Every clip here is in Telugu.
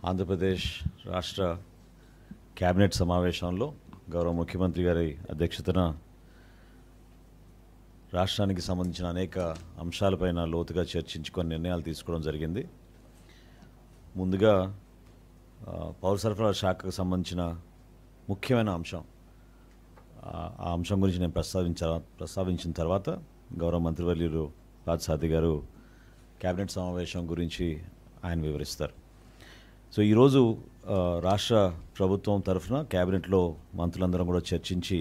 ఆంధ్రప్రదేశ్ రాష్ట్ర కేబినెట్ సమావేశంలో గౌరవ ముఖ్యమంత్రి గారి అధ్యక్షతన రాష్ట్రానికి సంబంధించిన అనేక అంశాలపైన లోతుగా చర్చించుకొని నిర్ణయాలు తీసుకోవడం జరిగింది. ముందుగా పౌర సరఫరాల శాఖకు సంబంధించిన ముఖ్యమైన అంశం ఆ అంశం గురించి నేను ప్రస్తావించిన తర్వాత గౌరవ మంత్రివర్యులు పార్థసారథి గారు కేబినెట్ సమావేశం గురించి ఆయన వివరిస్తారు. సో ఈరోజు రాష్ట్ర ప్రభుత్వం తరఫున కేబినెట్లో మంత్రులందరం కూడా చర్చించి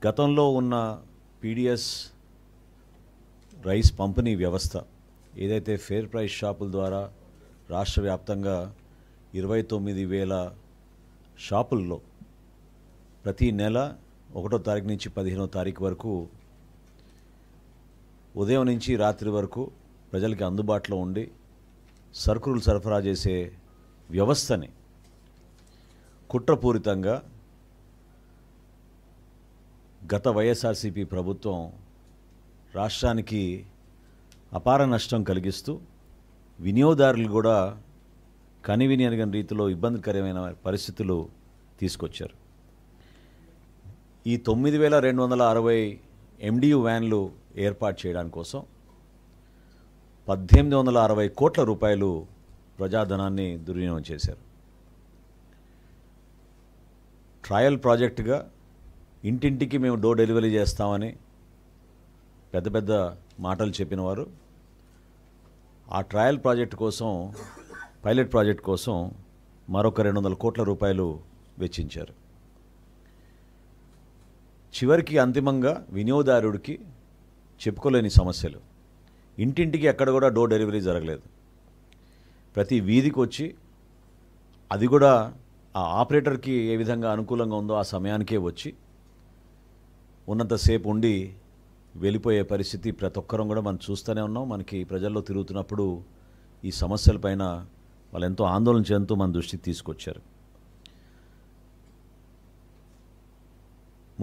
గతంలో ఉన్న పీడిఎస్ రైస్ పంపిణీ వ్యవస్థ ఏదైతే ఫేర్ ప్రైస్ షాపుల ద్వారా రాష్ట్ర వ్యాప్తంగా 29,000 షాపుల్లో ప్రతి నెల 1వ తారీఖు నుంచి 15వ తారీఖు వరకు ఉదయం నుంచి రాత్రి వరకు ప్రజలకి అందుబాటులో ఉండి సరుకులు సరఫరా చేసే వ్యవస్థని కుట్రపూరితంగా గత వైఎస్ఆర్సీపీ ప్రభుత్వం రాష్ట్రానికి అపార నష్టం కలిగిస్తూ వినియోగదారులు కూడా కనివిని అనిగిన రీతిలో ఇబ్బందికరమైన పరిస్థితులు తీసుకొచ్చారు. ఈ 9,260 MDU వ్యాన్లు ఏర్పాటు చేయడానికి కోసం 1,860 కోట్ల రూపాయలు ప్రజాధనాన్ని దుర్వినియోగం చేశారు. ట్రయల్ ప్రాజెక్టుగా ఇంటింటికి మేము డోర్ డెలివరీ చేస్తామని పెద్ద పెద్ద మాటలు చెప్పిన వారు ఆ ట్రయల్ ప్రాజెక్టు కోసం పైలట్ ప్రాజెక్ట్ కోసం మరొక 200 కోట్ల రూపాయలు వెచ్చించారు. చివరికి అంతిమంగా వినియోగదారుడికి చెప్పుకోలేని సమస్యలు, ఇంటింటికి ఎక్కడ కూడా డోర్ డెలివరీ జరగలేదు. ప్రతి వీధికి వచ్చి అది కూడా ఆ ఆపరేటర్కి ఏ విధంగా అనుకూలంగా ఉందో ఆ సమయానికే వచ్చి ఉన్నంతసేపు ఉండి వెళ్ళిపోయే పరిస్థితి ప్రతి ఒక్కరం కూడా మనం చూస్తూనే ఉన్నాం. మనకి ప్రజల్లో తిరుగుతున్నప్పుడు ఈ సమస్యలపైన వాళ్ళు ఎంతో ఆందోళన చెందుతూ మన దృష్టికి తీసుకొచ్చారు.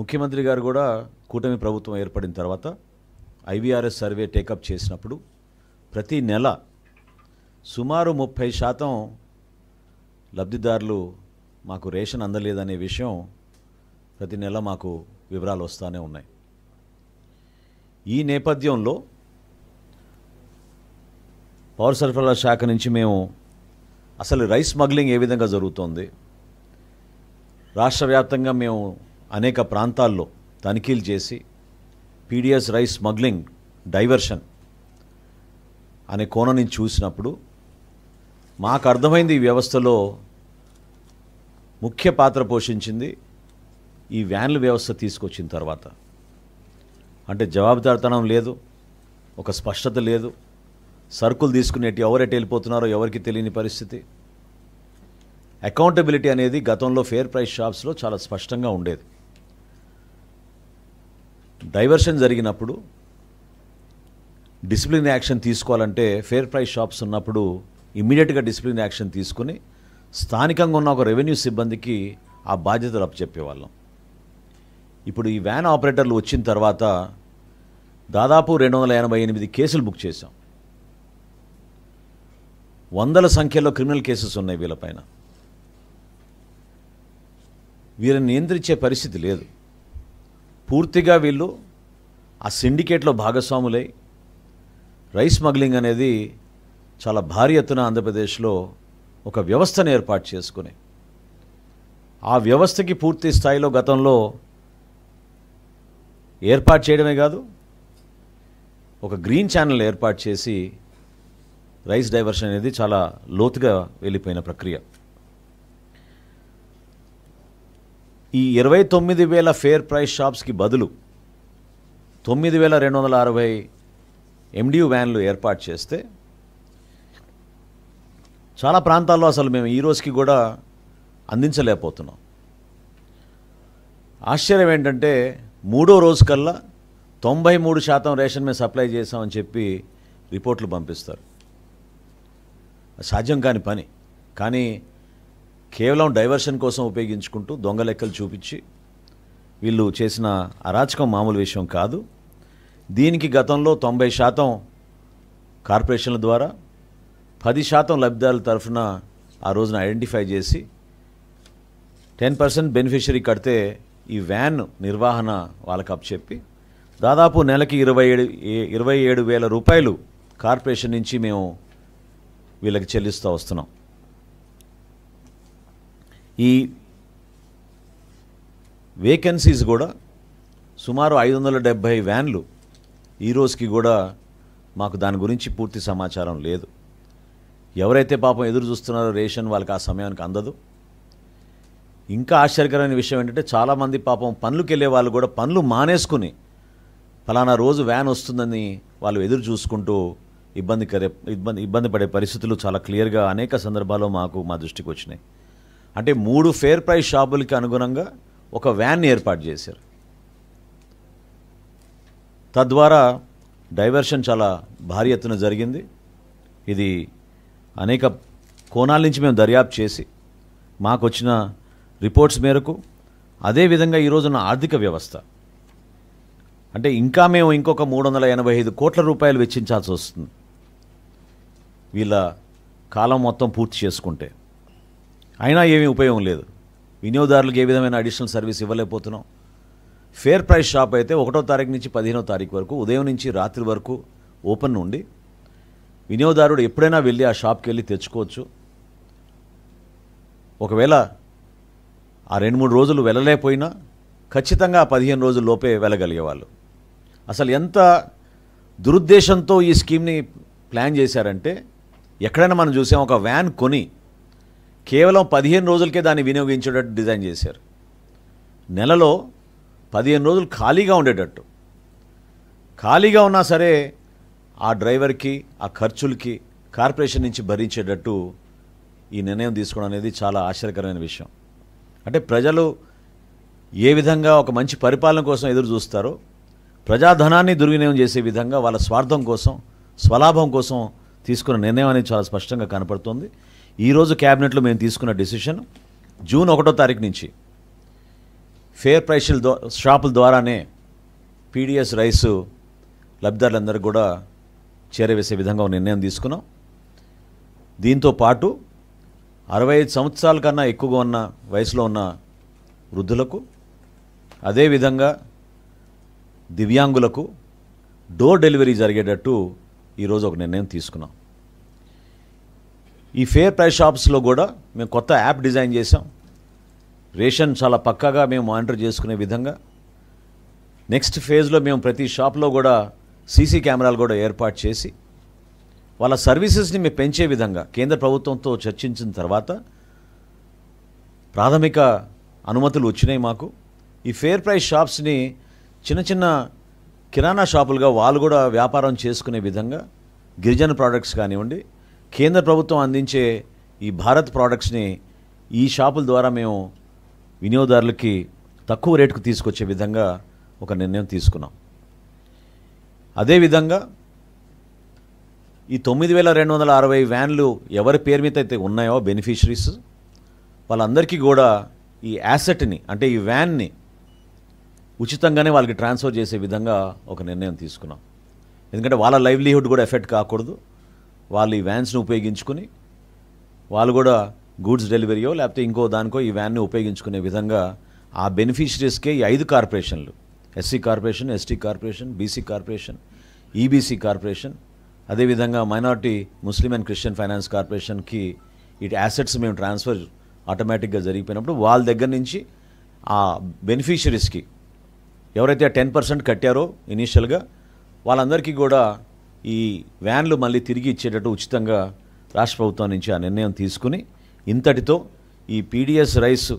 ముఖ్యమంత్రి గారు కూడా కూటమి ప్రభుత్వం ఏర్పడిన తర్వాత IVRS సర్వే టేకప్ చేసినప్పుడు ప్రతి నెల సుమారు 30% లబ్ధిదారులు మాకు రేషన్ అందలేదనే విషయం ప్రతి నెల మాకు వివరాలు వస్తూనే ఉన్నాయి. ఈ నేపథ్యంలో పౌర సరఫరాల శాఖ నుంచి మేము అసలు రైస్ స్మగ్లింగ్ ఏ విధంగా జరుగుతోంది, రాష్ట్ర వ్యాప్తంగా మేము అనేక ప్రాంతాల్లో తనిఖీలు చేసి పీడిఎస్ రైస్ స్మగ్లింగ్ డైవర్షన్ అనే కోణం నుంచి చూసినప్పుడు మాకు అర్థమైంది ఈ వ్యవస్థలో ముఖ్య పాత్ర పోషించింది ఈ వ్యాన్ల వ్యవస్థ తీసుకొచ్చిన తర్వాత. అంటే జవాబుదారితనం లేదు, ఒక స్పష్టత లేదు, సరుకులు తీసుకునేటి ఎవరెటు వెళ్ళిపోతున్నారో ఎవరికి తెలియని పరిస్థితి. అకౌంటబిలిటీ అనేది గతంలో ఫేర్ ప్రైస్ షాప్స్లో చాలా స్పష్టంగా ఉండేది. డైవర్షన్ జరిగినప్పుడు డిసిప్లిన్ యాక్షన్ తీసుకోవాలంటే ఫేర్ ప్రైస్ షాప్స్ ఉన్నప్పుడు ఇమ్మీడియట్గా డిసిప్లిన్ యాక్షన్ తీసుకుని స్థానికంగా ఉన్న ఒక రెవెన్యూ సిబ్బందికి ఆ బాధ్యతలు అప్పచెప్పేవాళ్ళం. ఇప్పుడు ఈ వ్యాన్ ఆపరేటర్లు వచ్చిన తర్వాత దాదాపు 288 కేసులు బుక్ చేశాం. వందల సంఖ్యలో క్రిమినల్ కేసెస్ ఉన్నాయి వీళ్ళపైన. వీరిని నియంత్రించే పరిస్థితి లేదు. పూర్తిగా వీళ్ళు ఆ సిండికేట్లో భాగస్వాములై రైస్ స్మగ్లింగ్ అనేది చాలా భారీ ఎత్తున ఆంధ్రప్రదేశ్లో ఒక వ్యవస్థను ఏర్పాటు చేసుకుని ఆ వ్యవస్థకి పూర్తి స్థాయిలో గతంలో ఏర్పాటు చేయడమే కాదు, ఒక గ్రీన్ ఛానల్ ఏర్పాటు చేసి రైస్ డైవర్షన్ అనేది చాలా లోతుగా వెళ్ళిపోయిన ప్రక్రియ. ఈ 29,000 ఫేర్ ప్రైస్ షాప్స్కి బదులు 9,260 MDU వ్యాన్లు ఏర్పాటు చేస్తే చాలా ప్రాంతాల్లో అసలు మేము ఈ రోజుకి కూడా అందించలేకపోతున్నాం. ఆశ్చర్యం ఏంటంటే 3వ రోజు కల్లా 93% రేషన్ మేము సప్లై చేసామని చెప్పి రిపోర్ట్లు పంపిస్తారు. సాధ్యం కాని పని. కానీ కేవలం డైవర్షన్ కోసం ఉపయోగించుకుంటూ దొంగ లెక్కలు చూపించి వీళ్ళు చేసిన అరాచకం మామూలు విషయం కాదు. దీనికి గతంలో 90% కార్పొరేషన్ల ద్వారా 10% లబ్ధిదారుల తరఫున ఆ రోజున ఐడెంటిఫై చేసి 10% బెనిఫిషరీ కడితే ఈ వ్యాన్ నిర్వహణ వాళ్ళకి అప్పచెప్పి దాదాపు నెలకి 27,000 రూపాయలు కార్పొరేషన్ నుంచి మేము వీళ్ళకి చెల్లిస్తూ వస్తున్నాం. ఈ వేకెన్సీస్ కూడా సుమారు 570 వ్యాన్లు ఈ రోజుకి కూడా మాకు దాని గురించి పూర్తి సమాచారం లేదు. ఎవరైతే పాపం ఎదురు చూస్తున్నారో రేషన్ వాళ్ళకి ఆ సమయానికి అందదు. ఇంకా ఆశ్చర్యకరమైన విషయం ఏంటంటే చాలామంది పాపం పనులకు వెళ్ళే వాళ్ళు కూడా పనులు మానేసుకుని ఫలానా రోజు వ్యాన్ వస్తుందని వాళ్ళు ఎదురు చూసుకుంటూ ఇబ్బంది పడే పరిస్థితులు చాలా క్లియర్గా అనేక సందర్భాల్లో మా దృష్టికి వచ్చినాయి. అంటే 3 ఫేర్ ప్రైస్ షాపులకి అనుగుణంగా ఒక వ్యాన్ని ఏర్పాటు చేశారు. తద్వారా డైవర్షన్ చాలా భారీ ఎత్తున జరిగింది. ఇది అనేక కోణాల నుంచి మేము దర్యాప్తు చేసి మాకు వచ్చిన రిపోర్ట్స్ మేరకు అదేవిధంగా ఈరోజున్న ఆర్థిక వ్యవస్థ అంటే ఇంకా మేము ఇంకొక 385 కోట్ల రూపాయలు వెచ్చించాల్సి వస్తుంది వీళ్ళ కాలం మొత్తం పూర్తి చేసుకుంటే. అయినా ఏమీ ఉపయోగం లేదు. వినియోగదారులకు ఏ విధమైన అడిషనల్ సర్వీస్ ఇవ్వలేకపోతున్నాం. ఫేర్ ప్రైస్ షాప్ అయితే 1వ తారీఖు నుంచి 15వ తారీఖు వరకు ఉదయం నుంచి రాత్రి వరకు ఓపెన్ ఉండి వినియోగదారుడు ఎప్పుడైనా వెళ్ళి ఆ షాప్కి వెళ్ళి తెచ్చుకోవచ్చు. ఒకవేళ ఆ 2-3 రోజులు వెళ్ళలేకపోయినా ఖచ్చితంగా 15 రోజుల లోపే వెళ్ళగలిగేవాళ్ళు. అసలు ఎంత దురుద్దేశంతో ఈ స్కీమ్ని ప్లాన్ చేశారంటే ఎక్కడైనా మనం చూసాం ఒక వ్యాన్ కొని కేవలం 15 రోజులకే దాన్ని వినియోగించేటట్టు డిజైన్ చేశారు. నెలలో 15 రోజులు ఖాళీగా ఉండేటట్టు. ఖాళీగా ఉన్నా సరే ఆ డ్రైవర్కి ఆ ఖర్చులకి కార్పొరేషన్ నుంచి భరించేటట్టు ఈ నిర్ణయం తీసుకోవడం అనేది చాలా ఆశ్చర్యకరమైన విషయం. అంటే ప్రజలు ఏ విధంగా ఒక మంచి పరిపాలన కోసం ఎదురు చూస్తారో ప్రజాధనాన్ని దుర్వినియోగం చేసే విధంగా వాళ్ళ స్వార్థం కోసం స్వలాభం కోసం తీసుకున్న నిర్ణయం అనేది చాలా స్పష్టంగా కనపడుతుంది. ఈరోజు క్యాబినెట్లో మేము తీసుకున్న డెసిషన్ జూన్ 1వ తారీఖు నుంచి ఫేర్ ప్రైస్ షాపుల ద్వారానే పీడిఎస్ రైసు లబ్ధిదారులందరూ కూడా చేరవేసే విధంగా ఒక నిర్ణయం తీసుకున్నాం. దీంతో పాటు 65 సంవత్సరాల కన్నా ఎక్కువగా ఉన్న వయసులో ఉన్న వృద్ధులకు అదేవిధంగా దివ్యాంగులకు డోర్ డెలివరీ జరిగేటట్టు ఈరోజు ఒక నిర్ణయం తీసుకున్నాం. ఈ ఫేర్ ప్రైస్ షాప్స్లో కూడా మేము కొత్త యాప్ డిజైన్ చేసాం. రేషన్ చాలా పక్కాగా మేము మానిటర్ చేసుకునే విధంగా నెక్స్ట్ ఫేజ్లో మేము ప్రతి షాప్లో కూడా సీసీ కెమెరాలు కూడా ఏర్పాటు చేసి వాళ్ళ సర్వీసెస్ని మేము పెంచే విధంగా కేంద్ర ప్రభుత్వంతో చర్చించిన తర్వాత ప్రాథమిక అనుమతులు వచ్చినాయి మాకు. ఈ ఫేర్ ప్రైస్ షాప్స్ని చిన్న చిన్న కిరాణా షాపులుగా వాళ్ళు కూడా వ్యాపారం చేసుకునే విధంగా గిరిజన ప్రోడక్ట్స్ కానివ్వండి కేంద్ర ప్రభుత్వం అందించే ఈ భారత్ ప్రోడక్ట్స్ని ఈ షాపుల ద్వారా మేము వినియోగదారులకి తక్కువ రేటుకు తీసుకొచ్చే విధంగా ఒక నిర్ణయం తీసుకున్నాం. అదేవిధంగా ఈ 9,260 వ్యాన్లు ఎవరి పేరు మీద అయితే ఉన్నాయో బెనిఫిషరీస్ వాళ్ళందరికీ కూడా ఈ యాసెట్ని అంటే ఈ వ్యాన్ని ఉచితంగానే వాళ్ళకి ట్రాన్స్ఫర్ చేసే విధంగా ఒక నిర్ణయం తీసుకున్నాం. ఎందుకంటే వాళ్ళ లైవ్లీహుడ్ కూడా ఎఫెక్ట్ కాకూడదు. వాళ్ళు ఈ వ్యాన్స్ని ఉపయోగించుకుని వాళ్ళు కూడా గూడ్స్ డెలివరీయో లేకపోతే ఇంకో దానికో ఈ వ్యాన్ని ఉపయోగించుకునే విధంగా ఆ బెనిఫిషరీస్కే ఈ 5 కార్పొరేషన్లు SC corporation, ST corporation, BC corporation, EBC corporation, అదేవిధంగా minority Muslim and Christian finance కార్పొరేషన్కి ఈ యాసెట్స్ మేము ట్రాన్స్ఫర్ ఆటోమేటిక్గా జరిగిపోయినప్పుడు వాళ్ళ దగ్గర నుంచి ఆ బెనిఫిషరీస్కి ఎవరైతే 10% కట్టారో ఇనీషియల్గా వాళ్ళందరికీ కూడా ఈ వ్యాన్లు మళ్ళీ తిరిగి ఇచ్చేటట్టు ఉచితంగా రాష్ట్ర ప్రభుత్వం నుంచి ఆ నిర్ణయం తీసుకుని ఇంతటితో ఈ పీడిఎస్ రైస్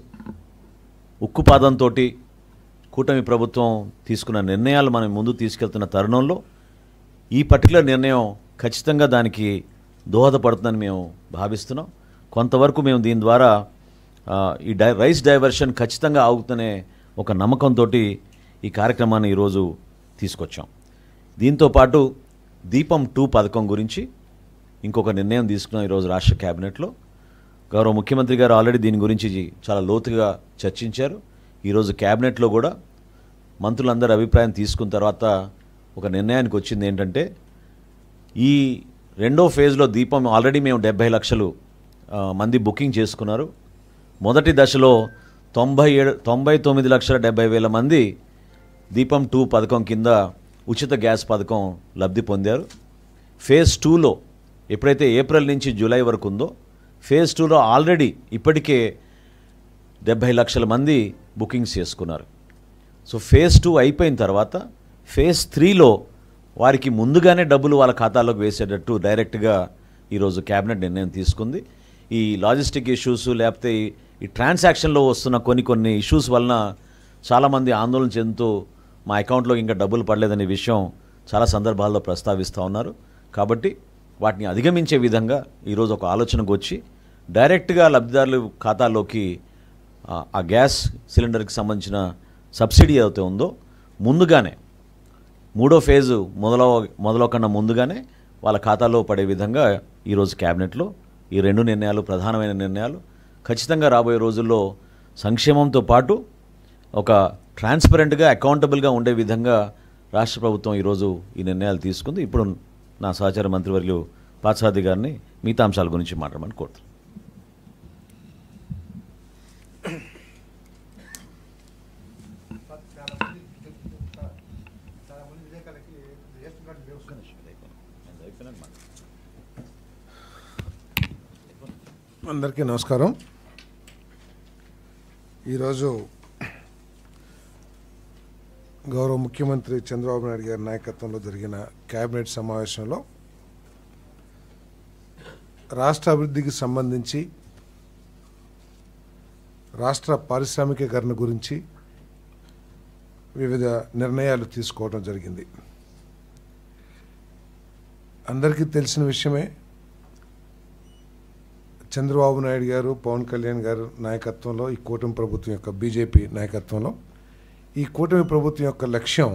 ఉక్కుపాదంతో కూటమి ప్రభుత్వం తీసుకున్న నిర్ణయాలు మనం ముందు తీసుకెళ్తున్న తరుణంలో ఈ పర్టికులర్ నిర్ణయం ఖచ్చితంగా దానికి దోహదపడుతుందని మేము భావిస్తున్నాం. కొంతవరకు మేము దీని ద్వారా ఈ రైస్ డైవర్షన్ ఖచ్చితంగా ఆగుతుందనే ఒక నమ్మకంతో ఈ కార్యక్రమాన్ని ఈరోజు తీసుకొచ్చాం. దీంతోపాటు దీపం 2 పథకం గురించి ఇంకొక నిర్ణయం తీసుకున్నాం ఈరోజు రాష్ట్ర క్యాబినెట్లో. గౌరవ ముఖ్యమంత్రి గారు ఆల్రెడీ దీని గురించి చాలా లోతుగా చర్చించారు. ఈరోజు క్యాబినెట్లో కూడా మంత్రులందరి అభిప్రాయం తీసుకున్న తర్వాత ఒక నిర్ణయానికి వచ్చింది ఏంటంటే ఈ 2వ ఫేజ్లో దీపం ఆల్రెడీ మేము 70 లక్షలు మంది బుకింగ్ చేసుకున్నారు. మొదటి దశలో 99,70,000 మంది దీపం 2 పథకం కింద ఉచిత గ్యాస్ పథకం లబ్ధి పొందారు. ఫేజ్ 2లో ఎప్పుడైతే ఏప్రిల్ నుంచి జూలై వరకు ఉందో ఫేజ్ 2లో ఆల్రెడీ ఇప్పటికే 70 లక్షల మంది బుకింగ్స్ చేసుకున్నారు. సో ఫేజ్ 2 అయిపోయిన తర్వాత ఫేజ్ 3లో వారికి ముందుగానే డబ్బులు వాళ్ళ ఖాతాలోకి వేసేటట్టు డైరెక్ట్గా ఈరోజు క్యాబినెట్ నిర్ణయం తీసుకుంది. ఈ లాజిస్టిక్ ఇష్యూస్ లేకపోతే ఈ ట్రాన్సాక్షన్లో వస్తున్న కొన్ని ఇష్యూస్ వలన చాలామంది ఆందోళన చెందుతూ మా అకౌంట్లో ఇంకా డబ్బులు పడలేదనే విషయం చాలా సందర్భాల్లో ప్రస్తావిస్తూ ఉన్నారు. కాబట్టి వాటిని అధిగమించే విధంగా ఈరోజు ఒక ఆలోచనకు వచ్చి డైరెక్ట్గా లబ్ధిదారుల ఖాతాలోకి ఆ గ్యాస్ సిలిండర్కి సంబంధించిన సబ్సిడీ ఏదైతే ఉందో ముందుగానే 3వ ఫేజు మొదలవ కన్నా ముందుగానే వాళ్ళ ఖాతాలో పడే విధంగా ఈరోజు క్యాబినెట్లో ఈ 2 నిర్ణయాలు ప్రధానమైన నిర్ణయాలు. ఖచ్చితంగా రాబోయే రోజుల్లో సంక్షేమంతో పాటు ఒక ట్రాన్స్పరెంట్గా అకౌంటబుల్గా ఉండే విధంగా రాష్ట్ర ప్రభుత్వం ఈరోజు ఈ నిర్ణయాలు తీసుకుంది. ఇప్పుడు నా సహచార మంత్రివర్యులు పార్థసారథి గారిని మిగతా అంశాల గురించి మాట్లాడమని కోరుతున్నాను. అందరికీ నమస్కారం. ఈరోజు గౌరవ ముఖ్యమంత్రి చంద్రబాబు నాయుడు గారి నాయకత్వంలో జరిగిన కేబినెట్ సమావేశంలో రాష్ట్ర అభివృద్ధికి సంబంధించి రాష్ట్ర పారిశ్రామికీకరణ గురించి వివిధ నిర్ణయాలు తీసుకోవడం జరిగింది. అందరికీ తెలిసిన విషయమే, చంద్రబాబు నాయుడు గారు, పవన్ కళ్యాణ్ గారు నాయకత్వంలో ఈ కూటమి ప్రభుత్వం యొక్క బీజేపీ నాయకత్వంలో ఈ కూటమి ప్రభుత్వం యొక్క లక్ష్యం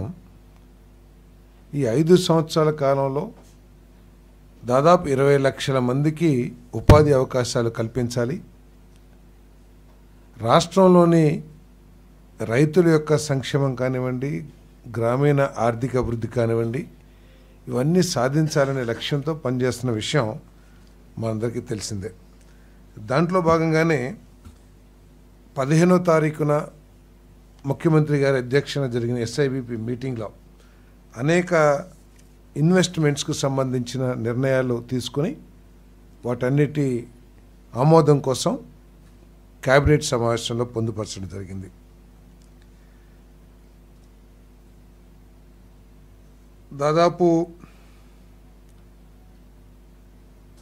ఈ 5 సంవత్సరాల కాలంలో దాదాపు 20 లక్షల మందికి ఉపాధి అవకాశాలు కల్పించాలి. రాష్ట్రంలోని రైతుల యొక్క సంక్షేమం కానివ్వండి, గ్రామీణ ఆర్థిక అభివృద్ధి కానివ్వండి, ఇవన్నీ సాధించాలనే లక్ష్యంతో పనిచేస్తున్న విషయం మనందరికీ తెలిసిందే. దాంట్లో భాగంగానే 15వ తారీఖున ముఖ్యమంత్రి గారి అధ్యక్షన జరిగిన ఎస్ఐబిపి మీటింగ్లో అనేక ఇన్వెస్ట్మెంట్స్కు సంబంధించిన నిర్ణయాలు తీసుకుని వాటన్నిటి ఆమోదం కోసం కేబినెట్ సమావేశంలో పొందుపరచడం జరిగింది. దాదాపు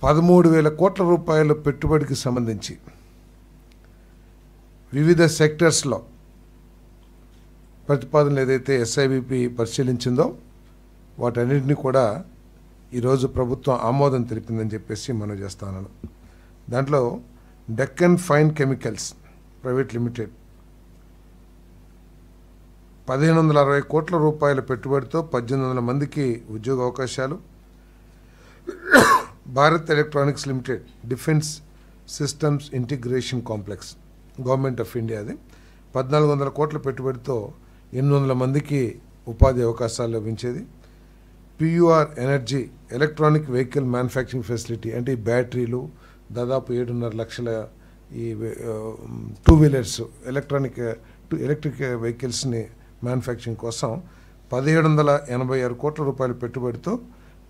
13,000 కోట్ల రూపాయల పెట్టుబడికి సంబంధించి వివిధ సెక్టర్స్లో ప్రతిపాదనలు ఏదైతే ఎస్ఐబిపి పరిశీలించిందో వాటన్నిటిని కూడా ఈరోజు ప్రభుత్వం ఆమోదం తెలిపిందని చెప్పేసి మనం చేస్తాను. దాంట్లో Deccan fine chemicals private limited 1,560 కోట్ల రూపాయల పెట్టుబడితో 1,800 మందికి ఉద్యోగ అవకాశాలు. Bharat electronics limited defence systems integration complex government of ఇండియాది 1,400 కోట్ల పెట్టుబడితో 800 మందికి ఉపాధి అవకాశాలు లభించేది. PUR energy electronic vehicle manufacturing facility అంటే ఈ బ్యాటరీలు దాదాపు 7.5 లక్షల ఈ 2 వీలర్స్ ఎలక్ట్రిక్ వెహికల్స్ని మ్యానుఫ్యాక్చరింగ్ కోసం 1,786 కోట్ల రూపాయల పెట్టుబడితో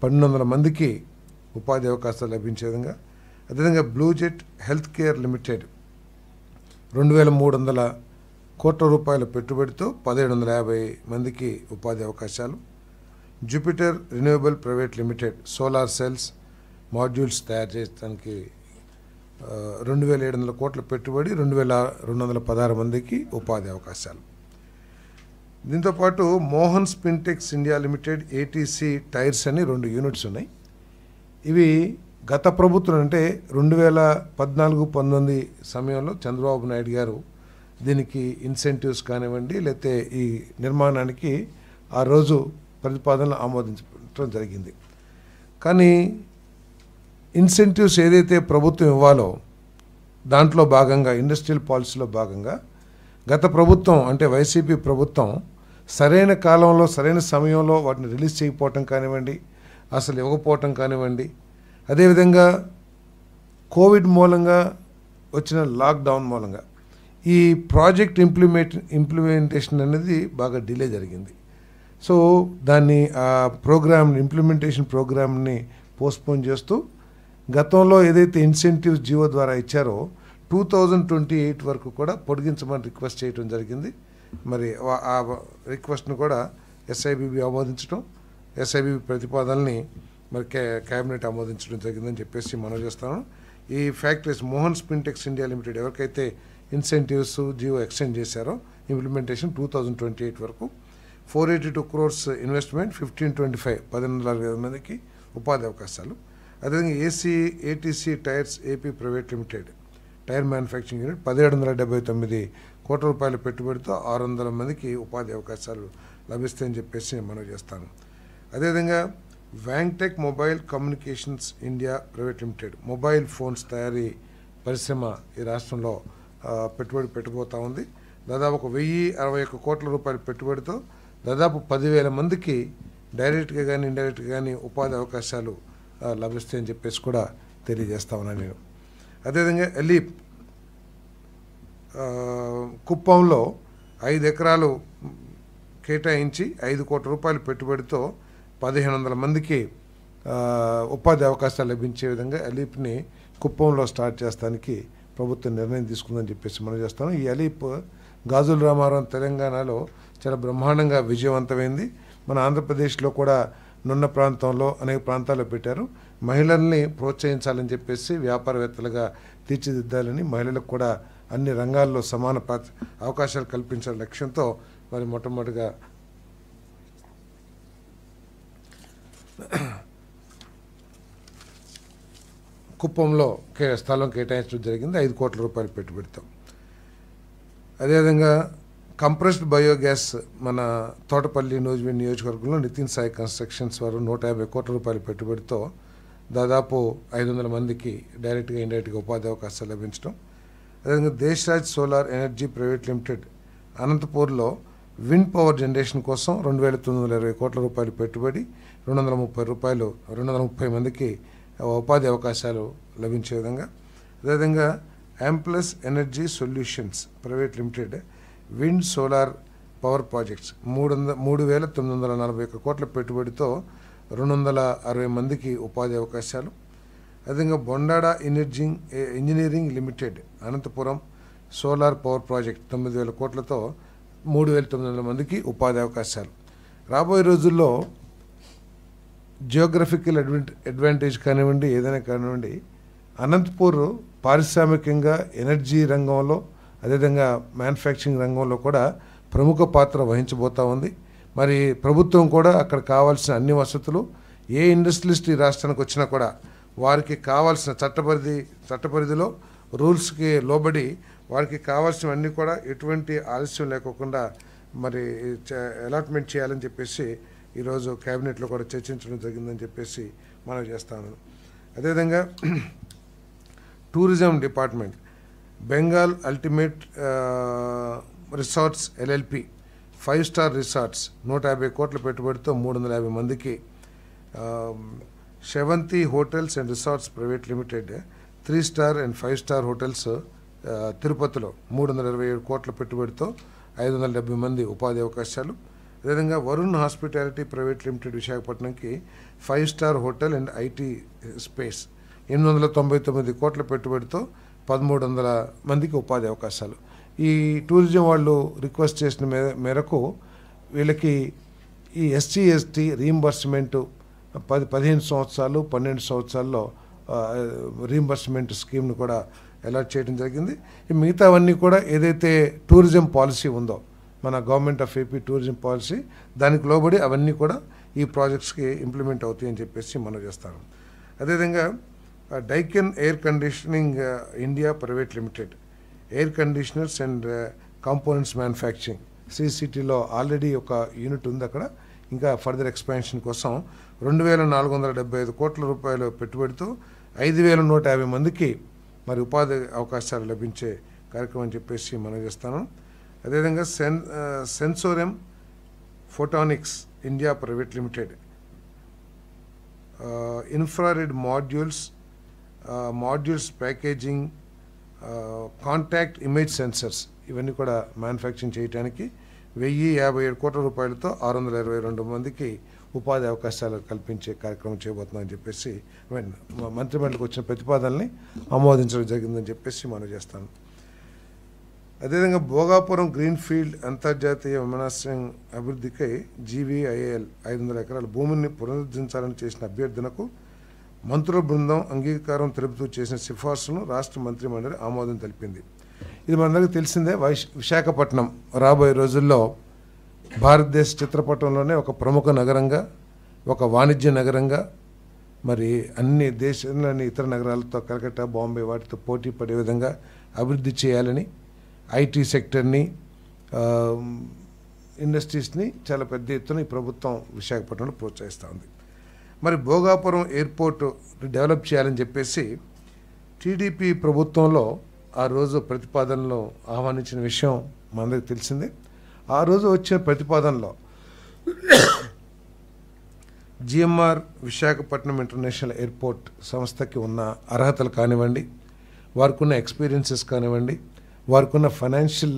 1,200 మందికి ఉపాధి అవకాశాలు లభించే విధంగా. అదేవిధంగా బ్లూజెట్ హెల్త్ కేర్ లిమిటెడ్ 2,300 కోట్ల రూపాయల పెట్టుబడితో 1,750 మందికి ఉపాధి అవకాశాలు. Jupiter renewable private limited solar cells modules తయారు చేయడానికి 2,700 కోట్ల పెట్టుబడి 2,216 మందికి ఉపాధి అవకాశాలు. దీంతోపాటు Mohan Spintex India limited ATC tyres అని 2 యూనిట్స్ ఉన్నాయి. ఇవి గత ప్రభుత్వం అంటే 2014-19 సమయంలో చంద్రబాబు నాయుడు గారు దీనికి ఇన్సెంటివ్స్ కానివ్వండి లేకపోతే ఈ నిర్మాణానికి ఆ రోజు ప్రతిపాదనలు ఆమోదించడం జరిగింది. కానీ ఇన్సెంటివ్స్ ఏదైతే ప్రభుత్వం ఇవ్వాలో దాంట్లో భాగంగా ఇండస్ట్రియల్ పాలసీలో భాగంగా గత ప్రభుత్వం అంటే వైసీపీ ప్రభుత్వం సరైన కాలంలో సరైన సమయంలో వాటిని రిలీజ్ చేయకపోవటం కానివ్వండి, అసలు ఇవ్వకపోవటం కానివ్వండి, అదేవిధంగా కోవిడ్ మూలంగా వచ్చిన లాక్డౌన్ మూలంగా ఈ ప్రాజెక్ట్ ఇంప్లిమెంటేషన్ అనేది బాగా డిలే జరిగింది. సో దాన్ని ఆ ఇంప్లిమెంటేషన్ ప్రోగ్రామ్ని పోస్ట్పోన్ చేస్తూ గతంలో ఏదైతే ఇన్సెంటివ్స్ జియో ద్వారా ఇచ్చారో 2028 వరకు కూడా పొడిగించమని రిక్వెస్ట్ చేయడం జరిగింది. మరి ఆ రిక్వెస్ట్ను కూడా ఎస్ఐబిబి ఆమోదించడం, ఎస్ఐబిబి ప్రతిపాదనల్ని మరి క్యాబినెట్ ఆమోదించడం జరిగిందని చెప్పేసి మనం చేస్తాను. ఈ factories Mohan Spintex India limited ఎవరికైతే ఇన్సెంటివ్స్ జియో ఎక్స్టెండ్ చేశారో ఇంప్లిమెంటేషన్ 2028 వరకు 482 crores ఇన్వెస్ట్మెంట్ 1525 మందికి ఉపాధి అవకాశాలు. అదేవిధంగా ATC tyres AP private limited tyre manufacturing unit 1779 కోట్ల రూపాయల పెట్టుబడితో 600 మందికి ఉపాధి అవకాశాలు లభిస్తాయని చెప్పేసి మనం చేస్తాను. అదేవిధంగా Wingtech mobile communications India private limited mobile phones తయారీ పరిశ్రమ ఈ రాష్ట్రంలో పెట్టుబడి పెట్టబోతా ఉంది. దాదాపు 1061 కోట్ల రూపాయల పెట్టుబడితో దాదాపు 10,000 మందికి డైరెక్ట్గా కానీ ఇండైరెక్ట్గా కానీ ఉపాధి అవకాశాలు లభిస్తాయని చెప్పేసి కూడా తెలియజేస్తా ఉన్నాను నేను. అదేవిధంగా ఎలీప్ కుప్పంలో 5 ఎకరాలు కేటాయించి 5 కోట్ల రూపాయల పెట్టుబడితో 1,500 మందికి ఉపాధి అవకాశాలు లభించే విధంగా ఎలీప్ని కుప్పంలో స్టార్ట్ చేస్తానికి ప్రభుత్వం నిర్ణయం తీసుకుందని చెప్పేసి మనం చేస్తాను. ఈ ఎలీప్ గాజుల రామారావు తెలంగాణలో చాలా బ్రహ్మాండంగా విజయవంతమైంది. మన ఆంధ్రప్రదేశ్లో కూడా నున్న ప్రాంతంలో అనేక ప్రాంతాల్లో పెట్టారు. మహిళల్ని ప్రోత్సహించాలని చెప్పేసి వ్యాపారవేత్తలుగా తీర్చిదిద్దాలని, మహిళలకు కూడా అన్ని రంగాల్లో సమాన అవకాశాలు కల్పించాల లక్ష్యంతో మరి మొట్టమొదటిగా కుప్పంలో స్థలం కేటాయించడం జరిగింది 5 కోట్ల రూపాయలు పెట్టుబడితో. అదేవిధంగా కంప్రెస్డ్ బయోగ్యాస్ మన తోటపల్లి నియోజకవర్గంలో నితిన్ సాయి కన్స్ట్రక్షన్స్ వారు 150 కోట్ల రూపాయల పెట్టుబడితో దాదాపు 500 మందికి డైరెక్ట్గా ఇండైరెక్ట్గా ఉపాధి అవకాశాలు లభించడం. అదేవిధంగా దేశ్రాజ్ సోలార్ ఎనర్జీ ప్రైవేట్ లిమిటెడ్ అనంతపూర్లో విండ్ పవర్ జనరేషన్ కోసం 2,920 కోట్ల రూపాయలు పెట్టుబడి 230 మందికి ఉపాధి అవకాశాలు లభించే విధంగా. అదేవిధంగా Amplus energy solutions private limited wind solar power projects 3,941 కోట్ల పెట్టుబడితో 260 మందికి ఉపాధి అవకాశాలు. అదేవిధంగా Bondada engineering limited Anantapuram solar power project 9,000 కోట్లతో 3,900 మందికి ఉపాధి అవకాశాలు. రాబోయే రోజుల్లో జియోగ్రఫికల్ అడ్వాంటేజ్ కానివ్వండి, ఏదైనా కానివ్వండి, అనంతపూర్ పారిశ్రామికంగా ఎనర్జీ రంగంలో అదేవిధంగా మ్యానుఫ్యాక్చరింగ్ రంగంలో కూడా ప్రముఖ పాత్ర వహించబోతూ ఉంది. మరి ప్రభుత్వం కూడా అక్కడ కావాల్సిన అన్ని వసతులు, ఏ ఇండస్ట్రియలిస్ట్ ఈ రాష్ట్రానికి వచ్చినా కూడా వారికి కావాల్సిన చట్టపరిధిలో రూల్స్కి లోబడి వారికి కావాల్సినవన్నీ కూడా ఎటువంటి ఆలస్యం లేకోకుండా మరి అలాట్మెంట్ చేయాలని చెప్పేసి ఈరోజు క్యాబినెట్లో కూడా చర్చించడం జరిగిందని చెప్పేసి మనం చేస్తాను. అదేవిధంగా tourism department Bengal ultimate resorts LLP 5 star resorts 150 కోట్ల పెట్టుబడితో 350 మందికి, Shavanthi hotels and resorts private limited 3 star and 5 star hotels తిరుపతిలో 327 కోట్ల పెట్టుబడితో 570 మంది ఉపాధి అవకాశాలు. అదేవిధంగా వరుణ్ హాస్పిటాలిటీ ప్రైవేట్ లిమిటెడ్ విశాఖపట్నంకి 5 star hotel and IT space 899 కోట్ల పెట్టుబడితో 1,300 మందికి ఉపాధి అవకాశాలు. ఈ టూరిజం వాళ్ళు రిక్వెస్ట్ చేసిన మేరకు వీళ్ళకి ఈ ఎస్సీ ఎస్టీ రీయింబర్స్మెంట్ 15 సంవత్సరాలు 12 సంవత్సరాల్లో రీయింబర్స్మెంట్ స్కీమ్ను కూడా అలాట్ చేయడం జరిగింది. మిగతావన్నీ కూడా ఏదైతే టూరిజం పాలసీ ఉందో మన government of AP tourism policy దానికి లోబడి అవన్నీ కూడా ఈ ప్రాజెక్ట్స్కి ఇంప్లిమెంట్ అవుతాయని చెప్పేసి మనం చేస్తాను. అదేవిధంగా Daikin air conditioning India private limited air conditioners and components manufacturing సిసిటీలో ఆల్రెడీ ఒక యూనిట్ ఉంది. అక్కడ ఇంకా ఫర్దర్ ఎక్స్పాన్షన్ కోసం 2,475 కోట్ల రూపాయల పెట్టుబడితో 5,150 మందికి మరి ఉపాధి అవకాశాలు లభించే కార్యక్రమం చెప్పేసి మనం చేస్తాను. అదేవిధంగా Sensorium photonics India private limited infrared modules modules, packaging, contact image sensors ఇవన్నీ కూడా మ్యానుఫ్యాక్చరింగ్ చేయడానికి 1057 కోట్ల రూపాయలతో 622 మందికి ఉపాధి అవకాశాలు కల్పించే కార్యక్రమం చేయబోతుందని చెప్పేసి మంత్రిమండలికి వచ్చిన ప్రతిపాదనల్ని ఆమోదించడం జరిగిందని చెప్పేసి మనం చేస్తాను. అదేవిధంగా భోగాపురం గ్రీన్ఫీల్డ్ అంతర్జాతీయ విమానాశ్రయం అభివృద్ధికై GVIL 500 ఎకరాల భూమిని పునరుద్ధరించాలని చేసిన అభ్యర్థనకు మంత్రుల బృందం అంగీకారం తెలుపుతూ చేసిన సిఫార్సును రాష్ట్ర మంత్రిమండలి ఆమోదం తెలిపింది. ఇది మనందరికీ తెలిసిందే. విశాఖపట్నం రాబోయే రోజుల్లో భారతదేశ చిత్రపటంలోనే ఒక ప్రముఖ నగరంగా, ఒక వాణిజ్య నగరంగా, మరి అన్ని దేశంలోని ఇతర నగరాలతో కలకత్తా, బాంబే వాటితో పోటీ పడే విధంగా అభివృద్ధి చేయాలని ఐటీ సెక్టర్ని, ఇండస్ట్రీస్ని చాలా పెద్ద ఎత్తున ఈ ప్రభుత్వం విశాఖపట్నంలో ప్రోత్సహిస్తూ ఉంది. మరి భోగాపురం ఎయిర్పోర్ట్ డెవలప్ చేయాలని చెప్పేసి టీడీపీ ప్రభుత్వంలో ఆ రోజు ప్రతిపాదనలో ఆహ్వానించిన విషయం మనందరికీ తెలిసిందే. ఆ రోజు వచ్చిన ప్రతిపాదనలో GMR విశాఖపట్నం ఇంటర్నేషనల్ ఎయిర్పోర్ట్ సంస్థకి ఉన్న అర్హతలు కానివ్వండి, వారికి ఉన్న ఎక్స్పీరియన్సెస్ కానివ్వండి, వారికి ఉన్న ఫైనాన్షియల్